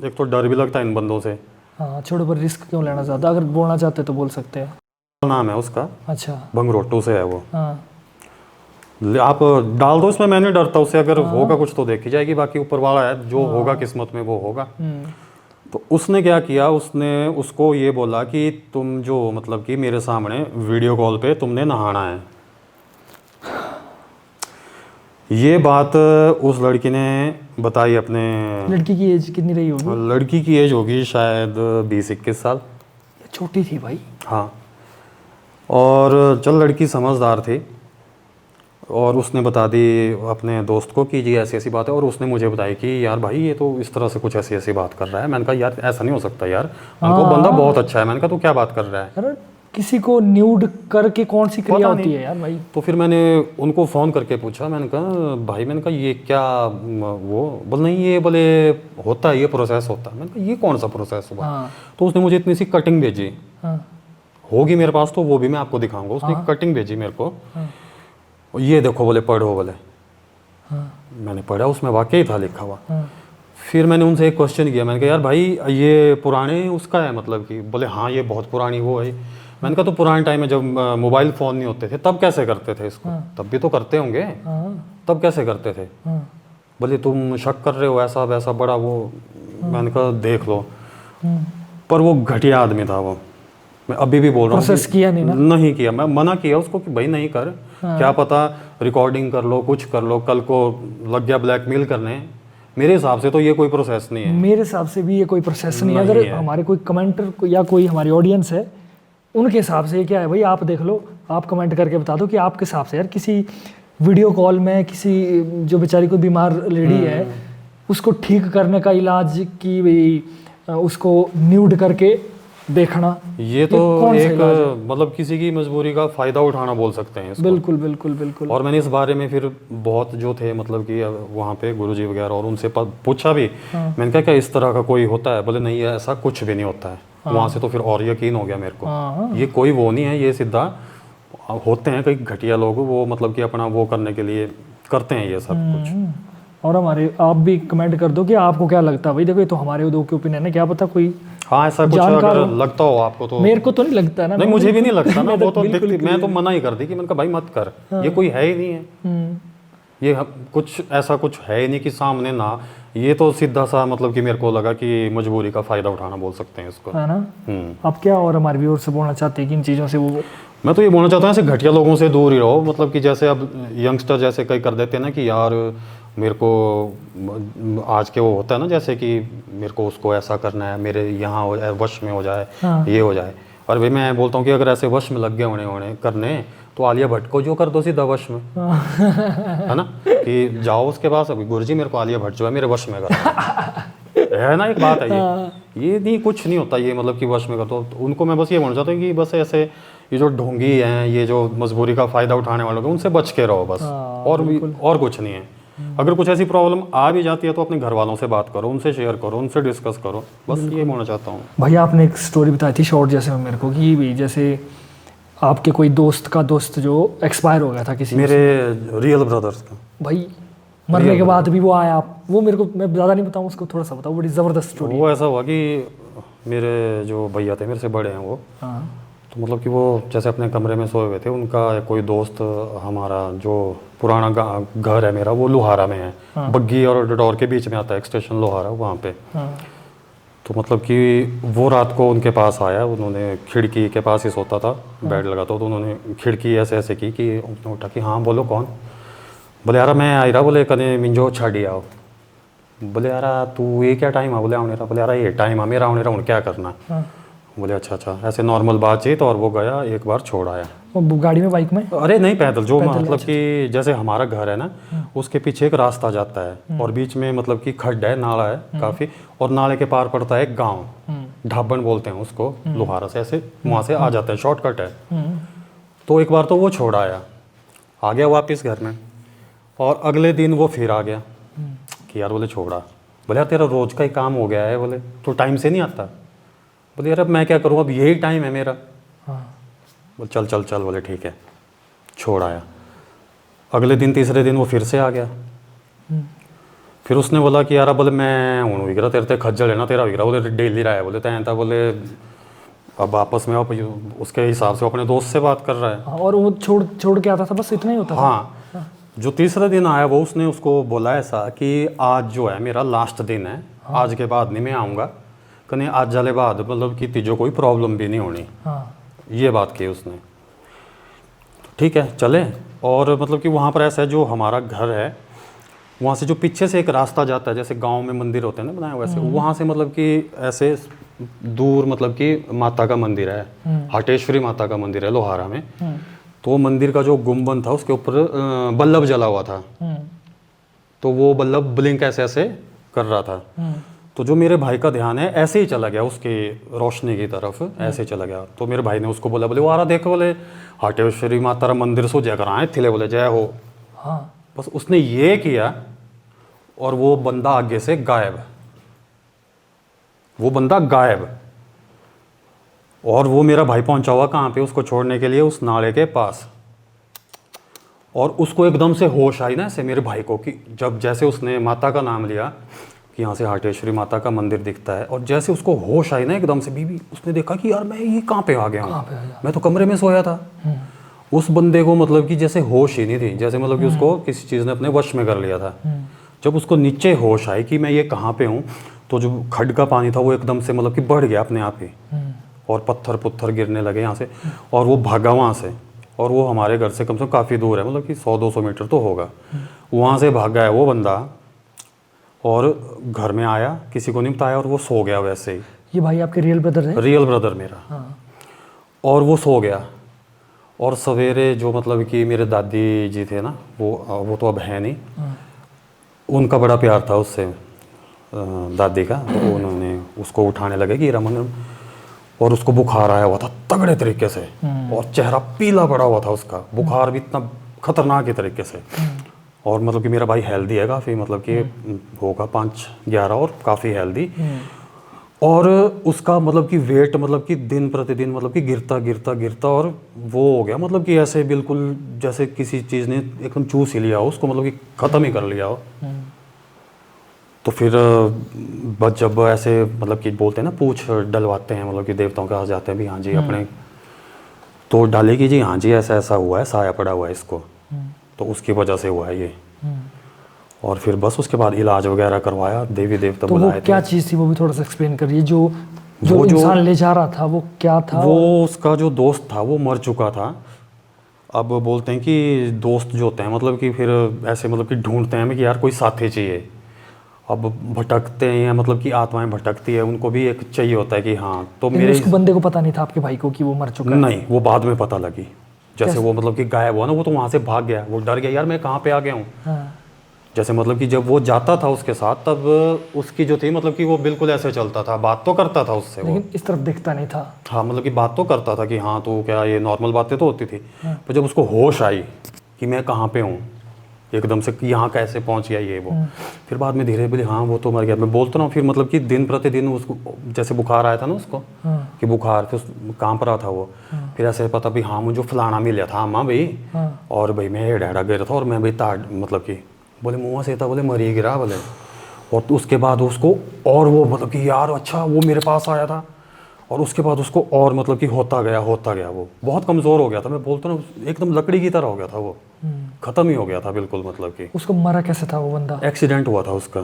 एक तो डर भी लगता है इन बंदों से। हाँ, छोड़ो, पर रिस्क क्यों लेना चाहता? अगर बोलना चाहते तो बोल सकते हैं। नाम है उसका, अच्छा, भंगरोटू से है वो। हाँ। आप डाल दो इसमें, मैं नहीं डरता उससे। अगर होगा कुछ तो देखी जाएगी, बाकी ऊपर वाला है, जो होगा किस्मत में वो होगा। तो उसने क्या किया, उसने उसको ये बोला कि तुम जो मतलब कि मेरे सामने वीडियो कॉल पे तुमने नहाना है। ये बात उस लड़की ने बताई अपने लड़की की एज कितनी रही होगी? लड़की की एज होगी शायद 20-21 साल। छोटी थी भाई। हाँ, और चल लड़की समझदार थी और उसने बता दी अपने दोस्त को कि जी ऐसी ऐसी बात है, और उसने मुझे बताई कि यार भाई ये तो इस तरह से कुछ ऐसी ऐसी बात कर रहा है। मैंने कहा यार ऐसा नहीं हो सकता यार, मैंने कहा बंदा बहुत अच्छा है। मैंने कहा तू क्या बात कर रहा है? अरे किसी को न्यूड करके कौन सी क्रिया पता होती नहीं। है यार भाई? तो फिर मैंने उनको फ़ोन करके पूछा, मैंने कहा भाई, मैंने कहा ये क्या वो बोले नहीं, ये बोले होता है, ये प्रोसेस होता है। मैंने कहा ये कौन सा प्रोसेस हुआ? हाँ तो उसने मुझे इतनी सी कटिंग भेजी, हाँ होगी मेरे पास तो वो भी मैं आपको दिखाऊंगा। उसने कटिंग भेजी मेरे को, हाँ और ये देखो बोले पढ़ो बोले। हाँ मैंने पढ़ा, उसमें वाकई था लिखा हुआ। हाँ फिर मैंने उनसे एक क्वेश्चन किया, मैंने कहा यार भाई ये पुराने उसका है मतलब कि? बोले हाँ ये बहुत पुरानी वो है। मैंने कहा तो पुराने टाइम में जब मोबाइल फ़ोन नहीं होते थे तब कैसे करते थे इसको? तब भी तो करते होंगे, हाँ तब कैसे करते थे? हाँ बोले तुम शक कर रहे हो ऐसा वैसा बड़ा वो। मैंने कहा देख लो, पर वो घटिया आदमी था वो। मैं अभी भी बोल रहा हूँ प्रोसेस किया नहीं ना? नहीं किया। मैं मना किया उसको कि भाई नहीं कर, क्या पता रिकॉर्डिंग कर लो, कुछ कर लो, कल को लग गया ब्लैकमेल करने। मेरे हिसाब से तो ये कोई प्रोसेस नहीं है। मेरे हिसाब से भी ये कोई प्रोसेस नहीं है। नहीं अगर है। हमारे कोई कमेंटर या कोई हमारी ऑडियंस है, उनके हिसाब से क्या है भाई, आप देख लो, आप कमेंट करके बता दो कि आपके हिसाब से यार किसी वीडियो कॉल में किसी जो बेचारी कोई बीमार लेडी है उसको ठीक करने का इलाज की भाई उसको न्यूड करके देखना, ये तो कौन सा एक इलाज है? मतलब किसी की मजबूरी का फ़ायदा उठाना बोल सकते हैं इसको। बिल्कुल बिल्कुल बिल्कुल। और मैंने इस बारे में फिर बहुत जो थे मतलब कि वहाँ पे गुरुजी वगैरह और उनसे पूछा भी। मैंने कहा क्या इस तरह का कोई होता है? बोले नहीं ऐसा कुछ भी नहीं होता है। वहाँ से तो फिर और यकीन हो गया मेरे को, ये कोई वो नहीं है, ये सीधा होते हैं कई घटिया लोग, वो मतलब कि अपना वो करने के लिए करते हैं ये सब कुछ। और हमारे आप भी कमेंट कर दो कि आपको क्या लगता है भाई। देखो ये तो हमारे दो के ओपिनियन है, क्या पता कोई हाँ ऐसा कुछ जानकार अगर लगता हो आपको तो। मेरे को तो नहीं लगता ना। नहीं मुझे भी नहीं लगता ना, मैं वो तो बिल्कुल दिखती, मैं तो मना ही कर दी कि मैंने कहा भाई मत कर, ये कोई है ही नहीं है, ये कुछ ऐसा कुछ है ही नहीं कि सामने ना। ये तो सीधा सा मतलब कि मेरे को लगा कि मजबूरी का फ़ायदा उठाना बोल सकते हैं इसको, है ना? आप क्या और हमारे व्यूअर से बोलना चाहते हैं कि इन चीज़ों से वो? मैं तो ये बोलना चाहता हूँ ऐसे घटिया लोगों से दूर ही रहो। मतलब कि जैसे अब यंगस्टर जैसे कई कर देते हैं ना कि यार मेरे को आज के वो होता है ना जैसे कि मेरे को उसको ऐसा करना है, मेरे यहाँ हो जाए, वश में हो जाए, ये हो जाए। और भाई मैं बोलता हूँ कि अगर ऐसे वश में लग गए होने करने तो आलिया भट्ट को जो कर दो सीधा वश में, है ना? कि जाओ उसके पास, अभी गुरुजी मेरे को आलिया भट्ट जो है मेरे वश में कर है ना, एक बात है ये नहीं कुछ नहीं होता ये मतलब कि वश में कर दो। तो उनको मैं बस ये बोलना चाहता हूँ कि बस ऐसे ये जो ढोंगी हैं, ये जो मजबूरी का फ़ायदा उठाने वालों को, उनसे बच के रहो बस, और कुछ नहीं है। अगर कुछ ऐसी प्रॉब्लम आ भी जाती है तो अपने घर वालों से बात करो, उनसे शेयर करो, उनसे डिस्कस करो, बस ये बोलना चाहता हूँ। भाई आपने एक स्टोरी बताई थी शॉर्ट जैसे में मेरे को कि भी जैसे आपके कोई दोस्त का दोस्त जो एक्सपायर हो गया था किसी मेरे रियल ब्रदर्स का भाई, मरने के बाद भी वो आया। आप वो मेरे को, मैं ज़्यादा नहीं बताऊँ उसको, थोड़ा सा बताओ, बड़ी ज़बरदस्त स्टोरी। वो ऐसा हुआ कि मेरे जो भैया थे मेरे से बड़े हैं वो, हाँ तो मतलब कि वो जैसे अपने कमरे में सोए हुए थे, उनका कोई दोस्त हमारा जो पुराना घर है मेरा वो लोहारा में है, बग्गी और डडौर के बीच में आता है एक स्टेशन लोहारा, वहाँ पे। तो मतलब कि वो रात को उनके पास आया, उन्होंने खिड़की के पास ही सोता था, बेड लगा था, तो उन्होंने खिड़की ऐसे ऐसे की कि उसने उठा कि हाँ बोलो कौन? बोले यार मैं आई रहा, बोले कने मिंजो छाड़ी आओ। बोले यार तू ये क्या टाइम है? बोले आने रहा। बोले यार ये टाइम है मेरा आने रहा हूँ, क्या करना? बोले अच्छा अच्छा, ऐसे नॉर्मल बातचीत। और वो गया, एक बार छोड़ आया। वो गाड़ी में, बाइक में? अरे नहीं पैदल, जो मतलब कि जैसे हमारा घर है ना उसके पीछे एक रास्ता जाता है और बीच में मतलब कि खड्डा है, नाला है काफ़ी, और नाले के पार पड़ता है एक गाँव, ढाबन बोलते हैं उसको, लोहारा से ऐसे वहाँ से आ जाते हैं, शॉर्टकट है। तो एक बार तो वो छोड़ आया, आ गया वापस घर में, और अगले दिन वो फिर आ गया कि यार बोले छोड़ा। बोले यार तेरा रोज का ही काम हो गया है, बोले तो टाइम से नहीं आता। बोले यार अब मैं क्या करूँ, अब यही टाइम है मेरा। बोले चल चल चल, बोले ठीक है, छोड़ आया। अगले दिन तीसरे दिन वो फिर से आ गया। फिर उसने बोला कि यार बोले मैं हूँ विगरा तेरे ते खज्जल है ना तेरा विगरा, बोले डेली रहा है, बोले तैनता, बोले अब आपस में आप उसके हिसाब से अपने दोस्त से बात कर रहा है। और वो छोड़ के आता था, बस इतना ही होता था। हाँ, जो तीसरा दिन आया वो उसने उसको बोला ऐसा कि आज जो है मेरा लास्ट दिन है, आज के बाद नहीं मैं आऊँगा, कने आज जाले बाद मतलब कि तीजो कोई प्रॉब्लम भी नहीं होनी। ये बात की उसने। ठीक है चले। और मतलब कि वहाँ पर ऐसा है, जो हमारा घर है वहाँ से जो पीछे से एक रास्ता जाता है, जैसे गांव में मंदिर होते हैं ना बनाए वैसे, वहाँ से मतलब कि ऐसे दूर मतलब कि माता का मंदिर है, हाटेश्वरी माता का मंदिर है लोहारा में। तो वो मंदिर का जो गुम्बद था उसके ऊपर बल्लभ जला हुआ था, तो वो बल्लभ ब्लिंक ऐसे ऐसे कर रहा था। तो जो मेरे भाई का ध्यान है ऐसे ही चला गया उसके रोशनी की तरफ, ऐसे चला गया। तो मेरे भाई ने उसको बोला, बोले वो आ रहा देखो, बोले हाटेश्वरी माता रा मंदिर सो जय कराए थिले, बोले जय हो। हाँ। बस उसने ये किया और वो बंदा आगे से गायब, वो बंदा गायब। और वो मेरा भाई पहुंचा हुआ कहाँ पे, उसको छोड़ने के लिए उस नाले के पास। और उसको एकदम से होश आई ना ऐसे मेरे भाई को, कि जब जैसे उसने माता का नाम लिया कि यहाँ से हाटेश्वरी माता का मंदिर दिखता है, और जैसे उसको होश आई ना एकदम से बीबी, उसने देखा कि यार मैं ये कहाँ पे आ गया हूँ, मैं तो कमरे में सोया था। उस बंदे को मतलब कि जैसे होश ही नहीं थी, जैसे मतलब कि उसको किसी चीज़ ने अपने वश में कर लिया था। जब उसको नीचे होश आई कि मैं ये कहाँ पे हूँ, तो जो खड्ड का पानी था वो एकदम से मतलब कि बढ़ गया अपने आप ही, और पत्थर पुत्थर गिरने लगे यहाँ से, और वो भागा वहाँ से। और वो हमारे घर से कम से कम काफ़ी दूर है, मतलब कि 100-200 मीटर तो होगा। वहाँ से भागा है वो बंदा, और घर में आया, किसी को नहीं बताया, और वो सो गया वैसे ही। ये भाई आपके रियल ब्रदर है? रियल ब्रदर मेरा। हाँ। और वो सो गया। और सवेरे जो मतलब कि मेरे दादी जी थे ना, वो तो अब है नहीं, उनका बड़ा प्यार था उससे, दादी का। तो उन्होंने उसको उठाने लगे कि रमन, और उसको बुखार आया हुआ था तगड़े तरीके से, और चेहरा पीला पड़ा हुआ था उसका, बुखार भी इतना खतरनाक के तरीके से। और मतलब कि मेरा भाई हेल्दी है काफ़ी, मतलब कि होगा 5-11 और काफ़ी हेल्दी। और उसका मतलब कि वेट मतलब कि दिन प्रतिदिन मतलब कि गिरता गिरता गिरता, और वो हो गया मतलब कि ऐसे बिल्कुल जैसे किसी चीज़ ने एकदम चूस ही लिया हो उसको, मतलब कि ख़त्म ही कर लिया हो। तो फिर बस जब ऐसे मतलब कि बोलते हैं ना, पूछ डलवाते हैं, मतलब कि देवताओं के पास जाते हैं भी हाँ जी अपने, तो डाले कि जी हाँ जी ऐसा ऐसा हुआ है, साया पड़ा हुआ है इसको, तो उसकी वजह से हुआ है ये। और फिर बस उसके बाद इलाज वगैरह करवाया, देवी देवता तो बुलाए वो क्या चीज़ थी, वो भी थोड़ा सा एक्सप्लेन करिए। जो इंसान ले जा रहा था वो क्या था? वो उसका जो दोस्त था वो मर चुका था। अब बोलते हैं कि दोस्त जो होते हैं मतलब कि फिर ऐसे मतलब कि ढूंढते हैं कि यार कोई साथी चाहिए। अब भटकते हैं, मतलब कि आत्माएं भटकती है, उनको भी एक चाहिए होता है कि हाँ। तो मेरे उसको बंदे को पता नहीं था आपके भाई को कि वो मर चुका है? नहीं, वो बाद में पता लगी, जैसे वो मतलब कि गायब हुआ ना, वो तो वहाँ से भाग गया, वो डर गया यार मैं कहाँ पे आ गया हूँ। हाँ। जैसे मतलब कि जब वो जाता था उसके साथ, तब उसकी जो थी मतलब कि वो बिल्कुल ऐसे चलता था, बात तो करता था उससे, लेकिन इस तरफ दिखता नहीं था। हाँ मतलब कि बात तो करता था कि हाँ तो क्या, ये नॉर्मल बातें तो होती थी। पर जब उसको होश आई कि मैं कहाँ पे हूँ, एकदम से कि यहाँ कैसे पहुँच गया ये वो, फिर बाद में धीरे बोले हाँ वो तो मर गया। मैं बोलता रहा हूँ, फिर मतलब कि दिन प्रतिदिन उसको जैसे बुखार आया था ना उसको, कि बुखार, फिर कहाँ रहा था वो, फिर ऐसे पता भी हाँ मुझे फलाना मिल गया था अम्मा भाई, और भाई मैं हेड़ा गिरा था, और मैं भाई ताड़ मतलब कि बोले मुँह से था, बोले मरी गिरा बोले। और तो उसके बाद उसको और वो मतलब कि यार अच्छा वो मेरे पास आया था, और उसके बाद उसको और मतलब कि होता गया, वो बहुत कमज़ोर हो गया था। मैं बोलता हूँ एकदम लकड़ी की तरह हो गया था वो, ख़त्म ही हो गया था बिल्कुल। मतलब कि उसको मरा कैसे था वो बंदा? एक्सीडेंट हुआ था उसका।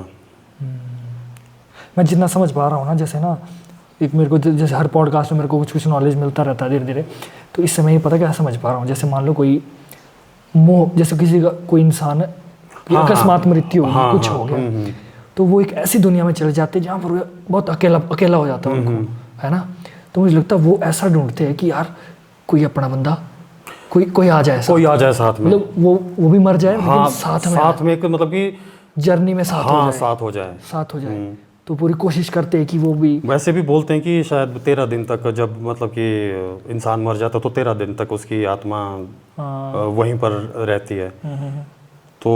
मैं जितना समझ पा रहा हूँ ना, जैसे ना एक मेरे को जैसे हर पॉडकास्ट में मेरे को कुछ कुछ नॉलेज मिलता रहता है धीरे धीरे, तो इस समय ये पता क्या समझ पा रहा हूँ। जैसे मान लो कोई मोह, जैसे किसी का कोई इंसान अकस्मात मृत्यु होगी, कुछ हो गया, तो वो एक ऐसी दुनिया में चले जाते हैं जहाँ पर बहुत अकेला हो जाता है उनको, है ना। तो मुझे लगता है वो ऐसा ढूंढते हैं कि यार कोई अपना बंदा, कोई आ जाए साथ में, मतलब वो भी मर जाए, लेकिन साथ में एक मतलब कि जर्नी में साथ हो जाए। तो पूरी कोशिश करते हैं कि वो भी। वैसे भी बोलते हैं कि शायद 13 दिन तक, जब मतलब कि इंसान मर जाता तो 13 दिन तक उसकी आत्मा वहीं पर रहती है। तो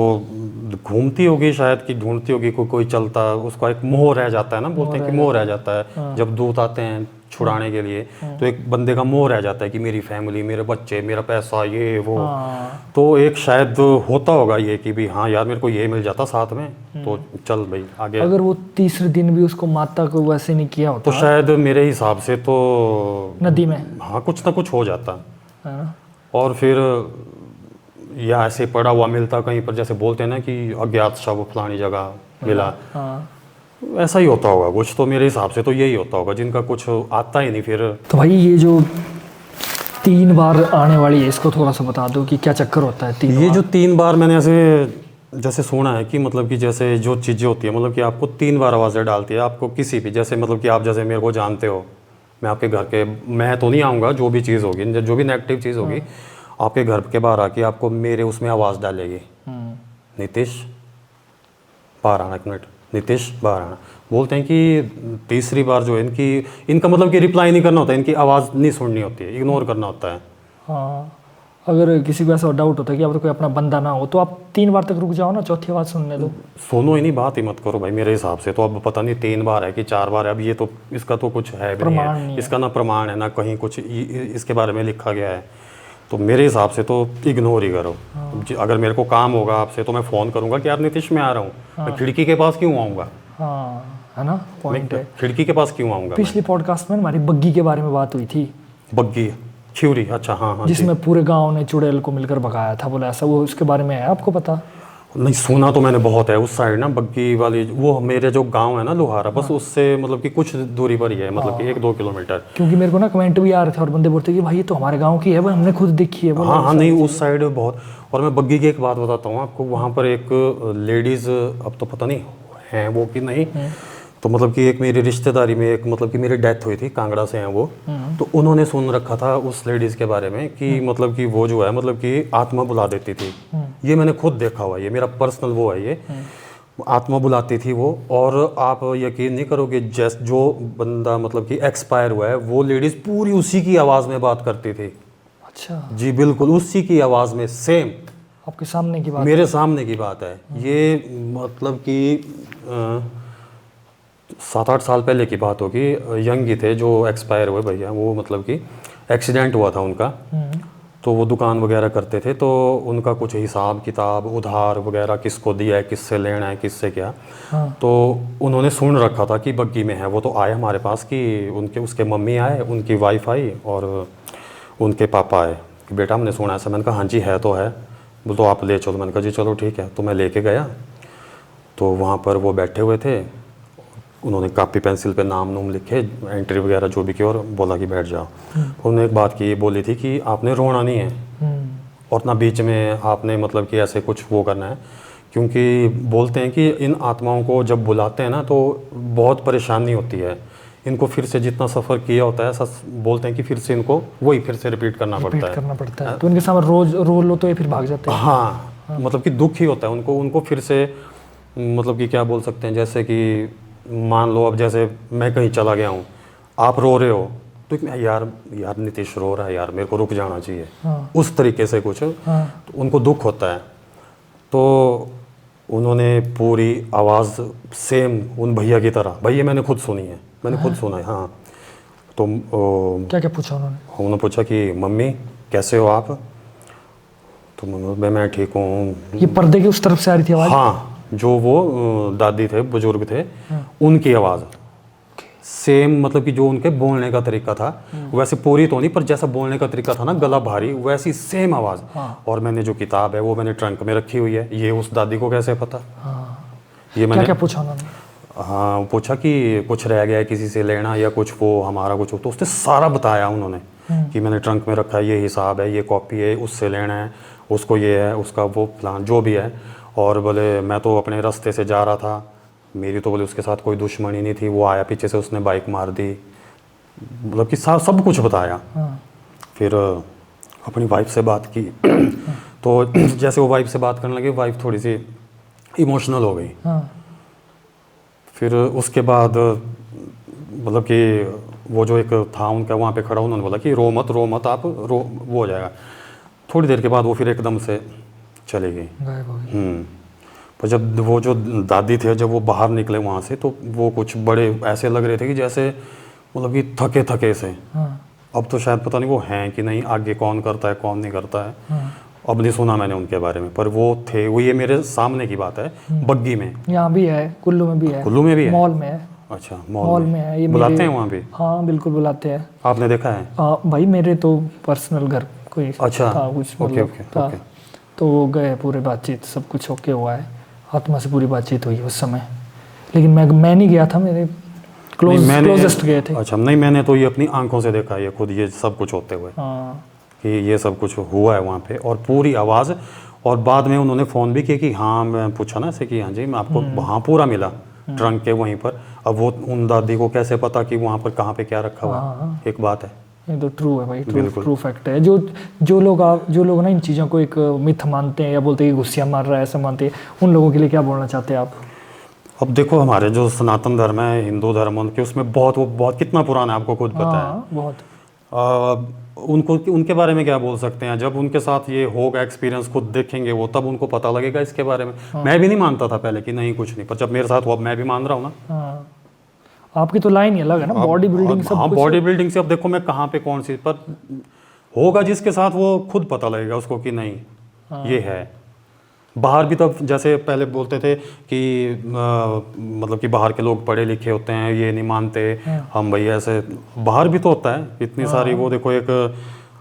घूमती होगी शायद, कि ढूंढती होगी, कोई चलता, उसका एक मोह रह जाता है ना, बोलते हैं कि मोह रह जाता है। जब दूत आते हैं छुड़ाने के लिए, तो एक बंदे का मोह रह जाता है कि मेरी फैमिली, मेरे बच्चे, मेरा पैसा, ये वो। तो एक शायद होता होगा ये कि भी हाँ यार मेरे को ये मिल जाता साथ में, तो चल भाई आगे। अगर वो तीसरे दिन भी उसको माता को वैसे नहीं किया होता तो शायद मेरे हिसाब से तो नदी में हाँ कुछ ना कुछ हो जाता है ना। और फिर या ऐसे पड़ा हुआ मिलता कहीं पर, जैसे बोलते हैं ना कि अज्ञात शव फलानी जगह मिला, ऐसा ही होता होगा कुछ। तो मेरे हिसाब से तो यही होता होगा, जिनका कुछ आता ही नहीं फिर। तो भाई ये जो 3 बार आने वाली है, इसको थोड़ा सा बता दो कि क्या चक्कर होता है 3 ये बार? जो 3 बार मैंने ऐसे जैसे सुना है कि मतलब कि जैसे जो चीज़ें होती है मतलब कि आपको 3 बार आवाज़ें डालती है आपको किसी भी, जैसे मतलब कि आप जैसे मेरे को जानते हो, मैं आपके घर के, मैं तो नहीं आऊँगा, जो भी चीज़ होगी, जो भी नेगेटिव चीज़ होगी आपके घर के बाहर आके आपको मेरे उसमें आवाज़ डालेगी, नीतीश बाहर आना, एक मिनट, नीतीश बाहर आना। बोलते हैं कि तीसरी बार जो है इनका मतलब कि रिप्लाई नहीं करना होता है, इनकी आवाज़ नहीं सुननी होती है, इग्नोर करना होता है। हाँ, अगर किसी को ऐसा डाउट होता है कि अब तो कोई अपना बंदा ना हो तो आप 3 बार तक रुक जाओ ना, चौथी आवाज़ सुनने दो। सुनो ही नहीं, बात ही मत करो भाई मेरे हिसाब से तो। अब पता नहीं 3 बार है कि 4 बार है, अब ये तो इसका तो कुछ है भी प्रमाण नहीं नहीं है, है। इसका ना प्रमाण है ना कहीं कुछ इसके बारे में लिखा गया है, तो मेरे हिसाब से तो इग्नोर ही करो। अगर मेरे को काम होगा आपसे तो मैं फ़ोन करूँगा कि यार नीतीश मैं आ रहा हूँ, मैं खिड़की के पास क्यों आऊँगा, हाँ, है ना, पॉइंट है। खिड़की के पास क्यों आऊँगा। पिछली पॉडकास्ट में हमारी बग्गी के बारे में बात हुई थी, बग्गी खिउरी, अच्छा हाँ हाँ जी। जिसमें पूरे गांव ने चुड़ैल को मिलकर भगाया था, बोला ऐसा, वो उसके बारे में है आपको पता? नहीं सुना तो मैंने बहुत है उस साइड ना, बग्गी वाली, वो मेरे जो गांव है ना लोहारा, बस उससे मतलब कि कुछ दूरी पर ही है, मतलब कि 1-2 किलोमीटर। क्योंकि मेरे को ना कमेंट भी आ रहे थे और बंदे बोलते कि भाई ये तो हमारे गांव की है, भाई हमने खुद देखी है। हाँ हाँ, नहीं उस साइड बहुत। और मैं बग्गी की एक बात बताता हूँ आपको, वहाँ पर एक लेडीज़, अब तो पता नहीं हैं वो कि नहीं, तो मतलब कि एक मेरी रिश्तेदारी में एक मतलब कि मेरी डेथ हुई थी, कांगड़ा से हैं वो, तो उन्होंने सुन रखा था उस लेडीज़ के बारे में कि मतलब कि वो जो है मतलब कि आत्मा बुला देती थी। ये मैंने खुद देखा हुआ है, ये मेरा पर्सनल वो है, ये आत्मा बुलाती थी वो। और आप यकीन नहीं करोगे, जो बंदा मतलब कि एक्सपायर हुआ है वो लेडीज़ पूरी उसी की आवाज़ में बात करती थी। अच्छा, जी बिल्कुल उसी की आवाज़ में, सेम आपके सामने की बात? मेरे सामने की बात है ये, मतलब कि 7-8 साल पहले की बात होगी, यंग ही थे जो एक्सपायर हुए भैया, वो मतलब कि एक्सीडेंट हुआ था उनका, तो वो दुकान वगैरह करते थे, तो उनका कुछ हिसाब किताब उधार वगैरह किसको दिया है, किससे लेना है, किससे क्या, तो उन्होंने सुन रखा था कि बग्गी में है। वो तो आए हमारे पास कि उसके मम्मी आए, उनकी वाइफ आई और उनके पापा आए कि बेटा हमने सुना ऐसा। मैंने कहा हाँ जी है तो है, बोल तो आप ले चलो। मैंने कहा जी चलो ठीक है, तो मैं लेके गया, तो वहाँ पर वो बैठे हुए थे, उन्होंने कापी पेंसिल पे नाम नूम लिखे, एंट्री वगैरह जो भी की, और बोला कि बैठ जाओ। उन्होंने एक बात की, ये बोली थी कि आपने रोना नहीं है और ना बीच में आपने मतलब कि ऐसे कुछ वो करना है, क्योंकि बोलते हैं कि इन आत्माओं को जब बुलाते हैं ना तो बहुत परेशानी होती है, इनको फिर से जितना सफ़र किया होता है ऐसा बोलते हैं कि फिर से इनको वही फिर से रिपीट करना पड़ता है। तो इनके सामने रोज रो लो तो ये फिर भाग जाते हैं। हाँ, मतलब कि दुख ही होता है उनको फिर से, मतलब कि क्या बोल सकते हैं, जैसे कि मान लो अब जैसे मैं कहीं चला गया हूँ, आप रो रहे हो तो यार नीतीश रो रहा है यार, मेरे को रुक जाना चाहिए, उस तरीके से कुछ तो उनको दुख होता है। तो उन्होंने पूरी आवाज़ सेम उन भैया की तरह, भैया मैंने खुद सुनी है, मैंने खुद सुना है। हाँ, तो क्या क्या पूछा उन्होंने पूछा कि मम्मी कैसे हो आप, तो मैं ठीक हूँ। ये पर्दे के उस तरफ से आ रही थी आवाज़? हाँ, जो वो दादी थे, बुजुर्ग थे, उनकी आवाज़ सेम, मतलब कि जो उनके बोलने का तरीका था वैसे पूरी तो नहीं, पर जैसा बोलने का तरीका था ना, गला भारी, वैसी सेम आवाज़। और मैंने जो किताब है वो मैंने ट्रंक में रखी हुई है, ये उस दादी को कैसे पता? ये मैंने क्या पूछा उन्होंने? हाँ, पूछा कि कुछ रह गया है किसी से लेना या कुछ, वो हमारा कुछ हो, तो उसने सारा बताया उन्होंने कि मैंने ट्रंक में रखा है, ये हिसाब है, ये कॉपी है, उससे लेना है, उसको ये है, उसका वो प्लान जो भी है। और बोले मैं तो अपने रास्ते से जा रहा था, मेरी तो बोले उसके साथ कोई दुश्मनी नहीं थी, वो आया पीछे से, उसने बाइक मार दी, मतलब कि सब कुछ बताया। फिर अपनी वाइफ से बात की तो जैसे वो वाइफ से बात करने लगे, वाइफ थोड़ी सी इमोशनल हो गई। फिर उसके बाद मतलब कि वो जो एक था उनका वहाँ पे खड़ा, उन्होंने बोला कि रो मत आप, वो हो जाएगा। थोड़ी देर के बाद वो फिर एकदम से चली गई, गायब हो गई। पर जब वो जो दादी थे, जब वो बाहर निकले वहाँ से, तो वो कुछ बड़े ऐसे लग रहे थे कि जैसे मतलब कि थके से। अब तो शायद पता नहीं वो हैं कि नहीं, आगे कौन करता है कौन नहीं करता है, अब नहीं सुना मैंने उनके बारे में, पर वो थे, वो ये मेरे सामने की बात है। बग्गी में, यहाँ भी है, कुल्लू में भी है, कुल्लू में भी है, मॉल में है। अच्छा, मॉल में है ये। बुलाते हैं वहाँ भी? हाँ बिल्कुल बुलाते हैं। आपने देखा है? भाई मेरे तो पर्सनल घर कोई अच्छा था कुछ, ओके। तो वो गए, पूरे बातचीत सब कुछ ओके हुआ है, आत्मा से पूरी बातचीत हुई उस समय, लेकिन मैं नहीं गया था, मेरे क्लोजेस्ट गए थे। अच्छा, नहीं मैंने तो ये अपनी आंखों से देखा है, ये खुद ये सब कुछ होते हुए कि ये सब कुछ हुआ है वहाँ पे, और पूरी आवाज़ और बाद में उन्होंने फ़ोन भी किया कि हाँ, मैं पूछा ना ऐसे कि हाँ जी मैं आपको वहाँ पूरा मिला ट्रंक के वहीं पर। अब वो उन दादी को कैसे पता कि वहाँ पर कहाँ पे क्या रखा हुआ है? एक बात है। ये तो ट्रू है भाई, बिल्कुल। ट्रू फैक्ट है। जो लोग ना इन चीज़ों को एक मिथ मानते हैं या बोलते हैं कि गुस्सिया मार रहा है, ऐसा मानते हैं, उन लोगों के लिए क्या बोलना चाहते हैं आप? अब देखो हमारे जो सनातन धर्म है, हिंदू धर्म, उनके उसमें बहुत कितना पुराना है आपको खुद पता है। हाँ, बहुत। उनको उनके बारे में क्या बोल सकते हैं? जब उनके साथ ये होगा एक्सपीरियंस, खुद देखेंगे वो, तब उनको पता लगेगा इसके बारे में। मैं भी नहीं मानता था पहले कि नहीं कुछ नहीं, पर जब मेरे साथ हुआ मैं भी मान रहा हूँ ना। हाँ, आपकी तो लाइन ही अलग है ना, बॉडी बिल्डिंग सब हाँ, कुछ। बॉडी बिल्डिंग से अब देखो मैं कहाँ पे कौन सी पर होगा, जिसके साथ वो खुद पता लगेगा उसको कि नहीं ये है। बाहर भी तब जैसे पहले बोलते थे कि मतलब कि बाहर के लोग पढ़े लिखे होते हैं, ये नहीं मानते हम भाई ऐसे। बाहर भी तो होता है इतनी सारी, वो देखो एक,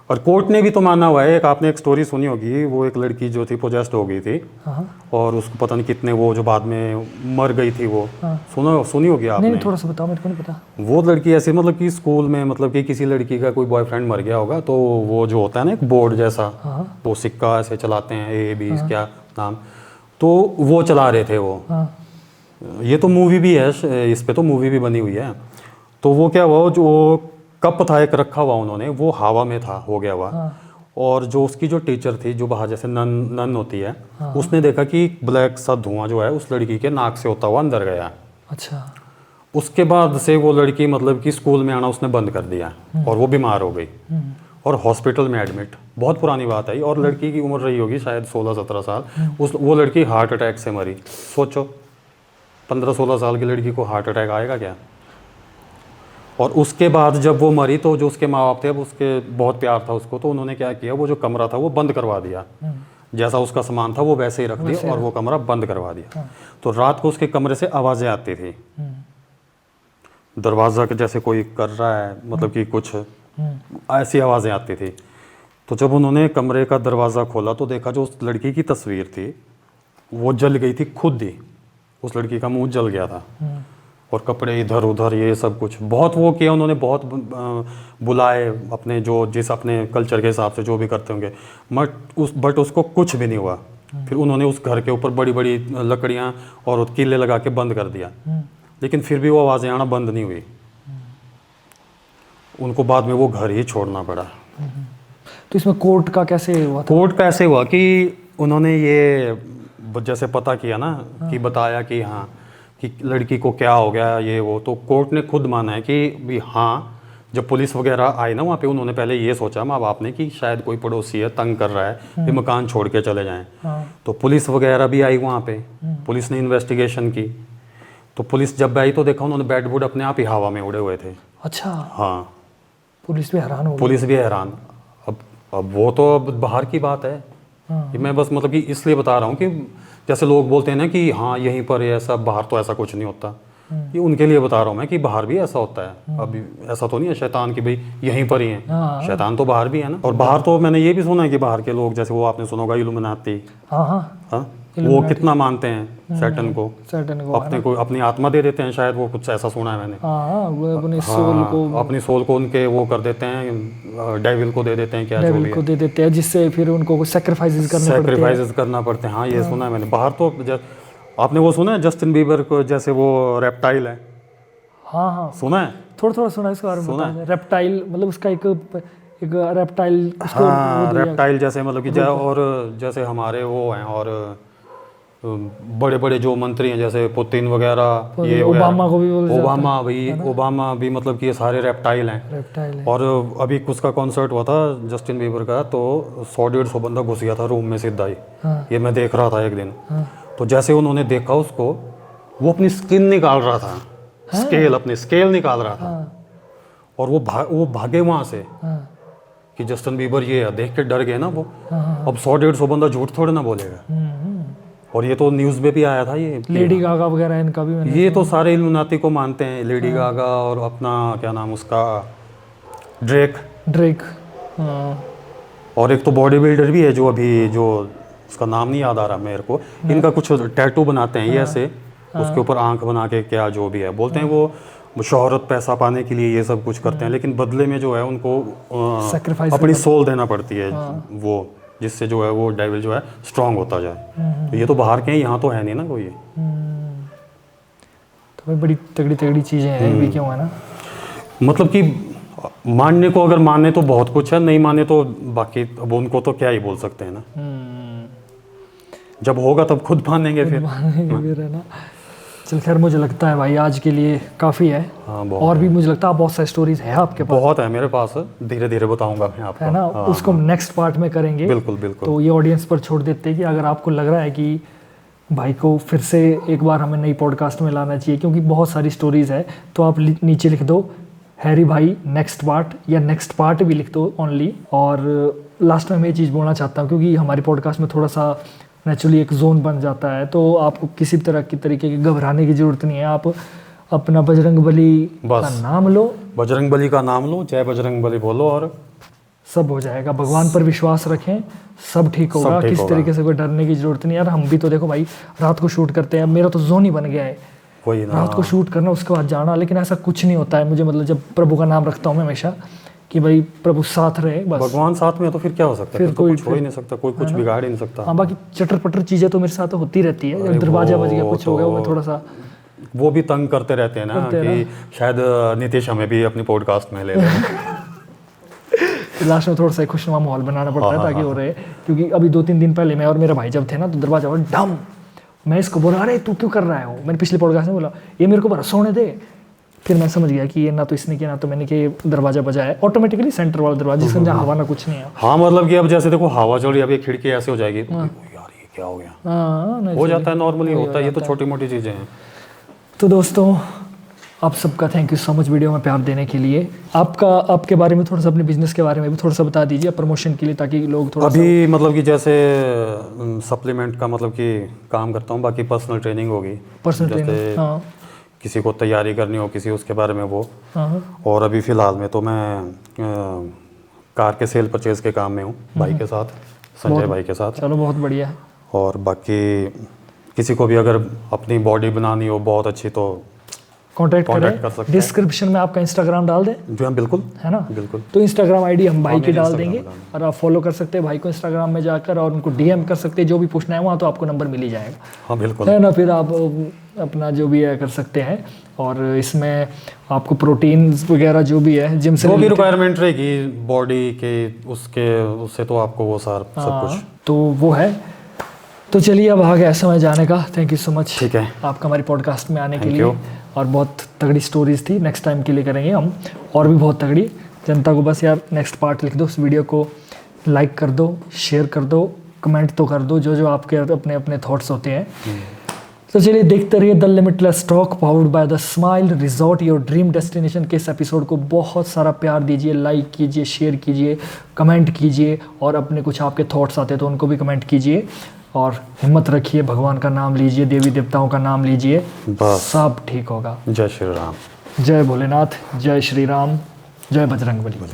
और कोर्ट ने भी तो माना हुआ है। एक आपने एक स्टोरी सुनी होगी, वो एक लड़की जो थी पोजेस्ट हो गई थी और उसको पता नहीं कितने वो जो बाद में मर गई थी वो, सुनी होगी आपने? नहीं, थोड़ा सा बताओ, मेरे को नहीं पता। वो लड़की ऐसी मतलब कि स्कूल में मतलब कि किसी लड़की का कोई बॉयफ्रेंड मर गया होगा, तो वो जो होता है ना एक बोर्ड जैसा, वो सिक्का ऐसे चलाते हैं, A B क्या नाम, तो वो चला रहे थे वो। ये तो मूवी भी है, इस पे तो मूवी भी बनी हुई है। तो वो क्या हुआ, जो कप था एक रखा हुआ उन्होंने, वो हवा में था, हो गया हुआ। और जो उसकी जो टीचर थी, जो बाहर जैसे नन होती है, उसने देखा कि ब्लैक सा धुआं जो है उस लड़की के नाक से होता हुआ अंदर गया। अच्छा। उसके बाद से वो लड़की मतलब कि स्कूल में आना उसने बंद कर दिया और वो बीमार हो गई और हॉस्पिटल में एडमिट। बहुत पुरानी बात है और लड़की की उम्र रही होगी शायद 16-17 साल। वो लड़की हार्ट अटैक से मरी। सोचो 15-16 साल की लड़की को हार्ट अटैक आएगा क्या? और उसके बाद जब वो मरी तो जो उसके माँ बाप थे, अब उसके बहुत प्यार था उसको, तो उन्होंने क्या किया, वो जो कमरा था वो बंद करवा दिया। जैसा उसका सामान था वो वैसे ही रख दिया और वो कमरा बंद करवा दिया। तो रात को उसके कमरे से आवाज़ें आती थी, दरवाज़ा के जैसे कोई कर रहा है, मतलब कि कुछ ऐसी आवाज़ें आती थी। तो जब उन्होंने कमरे का दरवाज़ा खोला तो देखा जो उस लड़की की तस्वीर थी वो जल गई थी खुद ही। उस लड़की का मुंह जल गया था और कपड़े इधर उधर, ये सब कुछ बहुत वो किया उन्होंने। बहुत बुलाए अपने जो जिस अपने कल्चर के हिसाब से जो भी करते होंगे, बट उसको कुछ भी नहीं हुआ। फिर उन्होंने उस घर के ऊपर बड़ी बड़ी लकड़ियाँ और कीले लगा के बंद कर दिया, लेकिन फिर भी वो आवाज़ें आना बंद नहीं हुई। उनको बाद में वो घर ही छोड़ना पड़ा। तो इसमें कोर्ट का कैसे हुआ था? कोर्ट का ऐसे हुआ कि उन्होंने ये जैसे पता किया ना, कि बताया कि हाँ कि लड़की को क्या हो गया ये वो, तो कोर्ट ने खुद माना है कि भी हाँ, जब पुलिस वगैरह आई ना वहाँ पे, उन्होंने पहले ये सोचा माँ बाप ने कि शायद कोई पड़ोसी है तंग कर रहा है, ये मकान छोड़ के चले जाएं। तो पुलिस वगैरह भी आई वहाँ पे, पुलिस ने इन्वेस्टिगेशन की। तो पुलिस जब आई तो देखा उन्होंने बेड वुड अपने आप ही हवा में उड़े हुए थे। अच्छा। हाँ, पुलिस भी हैरान हो गई। पुलिस भी हैरान। अब वो तो अब बाहर की बात है। ये मैं बस मतलब कि इसलिए बता रहा हूँ कि जैसे लोग बोलते हैं ना कि हाँ यहीं पर ऐसा, बाहर तो ऐसा कुछ नहीं होता। ये उनके लिए बता रहा हूँ मैं कि बाहर भी ऐसा होता है। अभी ऐसा तो नहीं है शैतान की भाई यहीं पर ही है, शैतान तो बाहर भी है ना। और बाहर तो मैंने ये भी सुना है कि बाहर के लोग, जैसे वो आपने सुना होगा इल्यूमिनाती, हाँ, वो कितना मानते हैं सैटन को, अपने को अपनी आत्मा दे देते हैं शायद, वो कुछ ऐसा सुना है मैंने। वो अपनी सोल को, अपनी सोल को उनके वो कर देते हैं, डेविल को दे देते हैं, क्या जो भी को दे देते हैं, जिससे फिर उनको सैक्रिफाइसेस करना पड़ते हैं। हाँ, ये सुना है मैंने। बाहर तो आपने वो सुना है जस्टिन बीबर को, जैसे वो रेप्टाइल है? हाँ, सुना है, थोड़ा सुना है इसके बारे में। सुना है रेप्टाइल मतलब उसका एक रेप्टाइल, हाँ रेप्टाइल जैसे मतलब कि और जैसे हमारे वो हैं और बड़े बड़े जो मंत्री हैं जैसे पुतिन वगैरह, ये ओबामा को भी ओबामा भी मतलब कि ये सारे रेप्टाइल हैं। और अभी उसका कॉन्सर्ट हुआ था जस्टिन बीबर का, तो 100-150 बंदा घुस गया था रूम में सीधा ही। ये मैं देख रहा था एक दिन। तो जैसे उन्होंने देखा उसको, वो अपनी स्किन निकाल रहा था, अपनी स्केल निकाल रहा था, और वो भागे वहां से कि जस्टिन बीबर ये है। देख के डर गए ना वो। अब 100-150 बंदा झूठ थोड़े ना बोलेगा। और ये तो न्यूज़ में भी आया था, ये लेडी गागा वगैरह इनका भी ये तो सारे इल्यूमिनाती को मानते हैं, लेडी गागा और अपना क्या नाम उसका, ड्रेक। और एक तो बॉडी बिल्डर भी है जो अभी, जो उसका नाम नहीं याद आ रहा मेरे को, इनका कुछ टैटू बनाते हैं ये ऐसे, उसके ऊपर आंख बना के क्या जो भी है, बोलते हैं वो शोहरत पैसा पाने के लिए ये सब कुछ करते हैं, लेकिन बदले में जो है उनको अपनी सोल देना पड़ती है। वो जिससे जो है वो डेविल जो है स्ट्रांग होता जाए। तो ये तो बाहर के हैं, यहाँ तो है नहीं ना कोई। तो भाई बड़ी तगड़ी तगड़ी चीज़ें हैं ये भी, क्यों है ना। मतलब कि मानने को अगर माने तो बहुत कुछ है, नहीं माने तो बाकी अब उनको तो क्या ही बोल सकते हैं ना। जब होगा तब खुद मानेंगे फिर। फिर है ना। चल खैर, मुझे लगता है भाई आज के लिए काफ़ी है। हाँ, बहुत और भी मुझे लगता है बहुत सारी स्टोरीज है आपके पास, बहुत है मेरे पास, धीरे धीरे बताऊंगा मैं आपको, है ना। हाँ, उसको नेक्स्ट पार्ट में करेंगे। बिल्कुल बिल्कुल। तो ये ऑडियंस पर छोड़ देते हैं कि अगर आपको लग रहा है कि भाई को फिर से एक बार हमें नई पॉडकास्ट में लाना चाहिए, क्योंकि बहुत सारी स्टोरीज है, तो आप नीचे लिख दो हैरी भाई नेक्स्ट पार्ट, या नेक्स्ट पार्ट भी लिख दो ओनली। और लास्ट में मैं ये चीज़ बोलना चाहता हूँ, क्योंकि हमारी पॉडकास्ट में थोड़ा सा नेचुरली एक जोन बन जाता है, तो आपको किसी भी तरह की तरीके की घबराने की ज़रूरत नहीं है। आप अपना बजरंगबली का नाम लो, बजरंगबली का नाम लो, जय बजरंगबली बोलो और सब हो जाएगा। भगवान पर विश्वास रखें, सब ठीक होगा। किसी तरीके से कोई डरने की जरूरत नहीं। यार हम भी तो देखो भाई रात को शूट करते हैं, मेरा तो जोन ही बन गया है वही ना, रात को शूट करना उसके बाद जाना। लेकिन ऐसा कुछ नहीं होता है मुझे, मतलब जब प्रभु का नाम रखता हूँ मैं हमेशा कि भाई प्रभु साथ रहे, बस। भगवान साथ में है तो फिर क्या हो सकता है, फिर फिर तो कोई कुछ हो ही नहीं सकता, कोई कुछ बिगाड़ ही नहीं सकता। हाँ, बाकी चटर पटर चीज़ें तो मेरे साथ होती रहती है। जब दरवाजा बज गया, कुछ हो गया, वो मैं थोड़ा सा वो भी तंग करते रहते हैं ना कि शायद नीतीश हमें भी अपनी पॉडकास्ट में ले लें। लास्ट में थोड़ा सा खुशनुमा माहौल बनाना पड़ता है ताकि हो रहे, क्योंकि अभी 2-3 दिन पहले मैं और मेरा भाई जब थे ना, तो दरवाजा पर डम, मैं इसको बोला अरे तू क्यों कर रहा है, मैंने पिछले पॉडकास्ट में बोला ये मेरे को बड़ा सोने दे। फिर मैं समझ गया कि ये ना तो इसने किया ना तो मैंने किया, दरवाजा बजा है ऑटोमेटिकली, सेंटर वाला दरवाजा जिसमें जहाँ हवा ना कुछ नहीं है। हाँ, मतलब कि अब जैसे देखो हवा चल रही है, अब ये खिड़की ऐसे हो जाएगी, यार ये क्या हो गया, हाँ, हो जाता है, नॉर्मली होता है, ये तो छोटी मोटी चीज़ें हैं। तो दोस्तों आप सबका thank you so much video में प्यार देने के लिए। आपके बारे में थोड़ा सा, अपने बिजनेस के बारे में भी थोड़ा सा बता दीजिए प्रमोशन के लिए, ताकि लोग थोड़ा अभी मतलब कि जैसे सप्लीमेंट का मतलब कि काम करता हूँ, बाकी पर्सनल ट्रेनिंग होगी, पर्सनल जैसे ट्रेनिंग, हाँ किसी को तैयारी करनी हो किसी उसके बारे में वो। हाँ। और अभी फ़िलहाल में तो मैं कार के सेल परचेज के काम में हूँ भाई के साथ, संजय भाई के साथ। चलो बहुत बढ़िया है। और बाकी किसी को भी अगर अपनी बॉडी बनानी हो बहुत अच्छी तो कांटेक्ट कर करें। सकते हैं। डिस्क्रिप्शन में आपका इंस्टाग्राम डाल दें, जो हम बिल्कुल, है ना, बिल्कुल। तो इंस्टाग्राम आईडी हम भाई की मेरे डाल Instagram देंगे, डाल देंगे। और आप फॉलो कर सकते हैं भाई को इंस्टाग्राम में जाकर, और उनको डीएम कर सकते हैं, जो भी पूछना है वहाँ तो आपको नंबर मिल ही जाएगा, हाँ बिल्कुल, है ना। फिर आप अपना जो भी है कर सकते हैं। और इसमें आपको प्रोटीन वगैरह जो भी है जिम से जो भी रिक्वायरमेंट रहेगी बॉडी के उससे तो आपको वो सब कुछ तो वो है। तो चलिए अब आ गया समय जाने का। थैंक यू सो मच, ठीक है, आपका हमारी पॉडकास्ट में आने के Thank लिए। you। और बहुत तगड़ी स्टोरीज थी, नेक्स्ट टाइम के लिए करेंगे हम और भी बहुत तगड़ी। जनता को बस यार नेक्स्ट पार्ट लिख दो, उस वीडियो को लाइक कर दो, शेयर कर दो, कमेंट तो कर दो, जो आपके अपने अपने थॉट्स होते हैं। तो चलिए देखते रहिए the limitless talk powered by the smile resort, your dream destination के इस एपिसोड को बहुत सारा प्यार दीजिए, लाइक कीजिए, शेयर कीजिए, कमेंट कीजिए, और अपने कुछ आपके थॉट्स आते तो उनको भी कमेंट कीजिए। और हिम्मत रखिए, भगवान का नाम लीजिए, देवी देवताओं का नाम लीजिए, बस सब ठीक होगा। जय श्री राम, जय भोलेनाथ, जय श्री राम, जय बजरंगबली।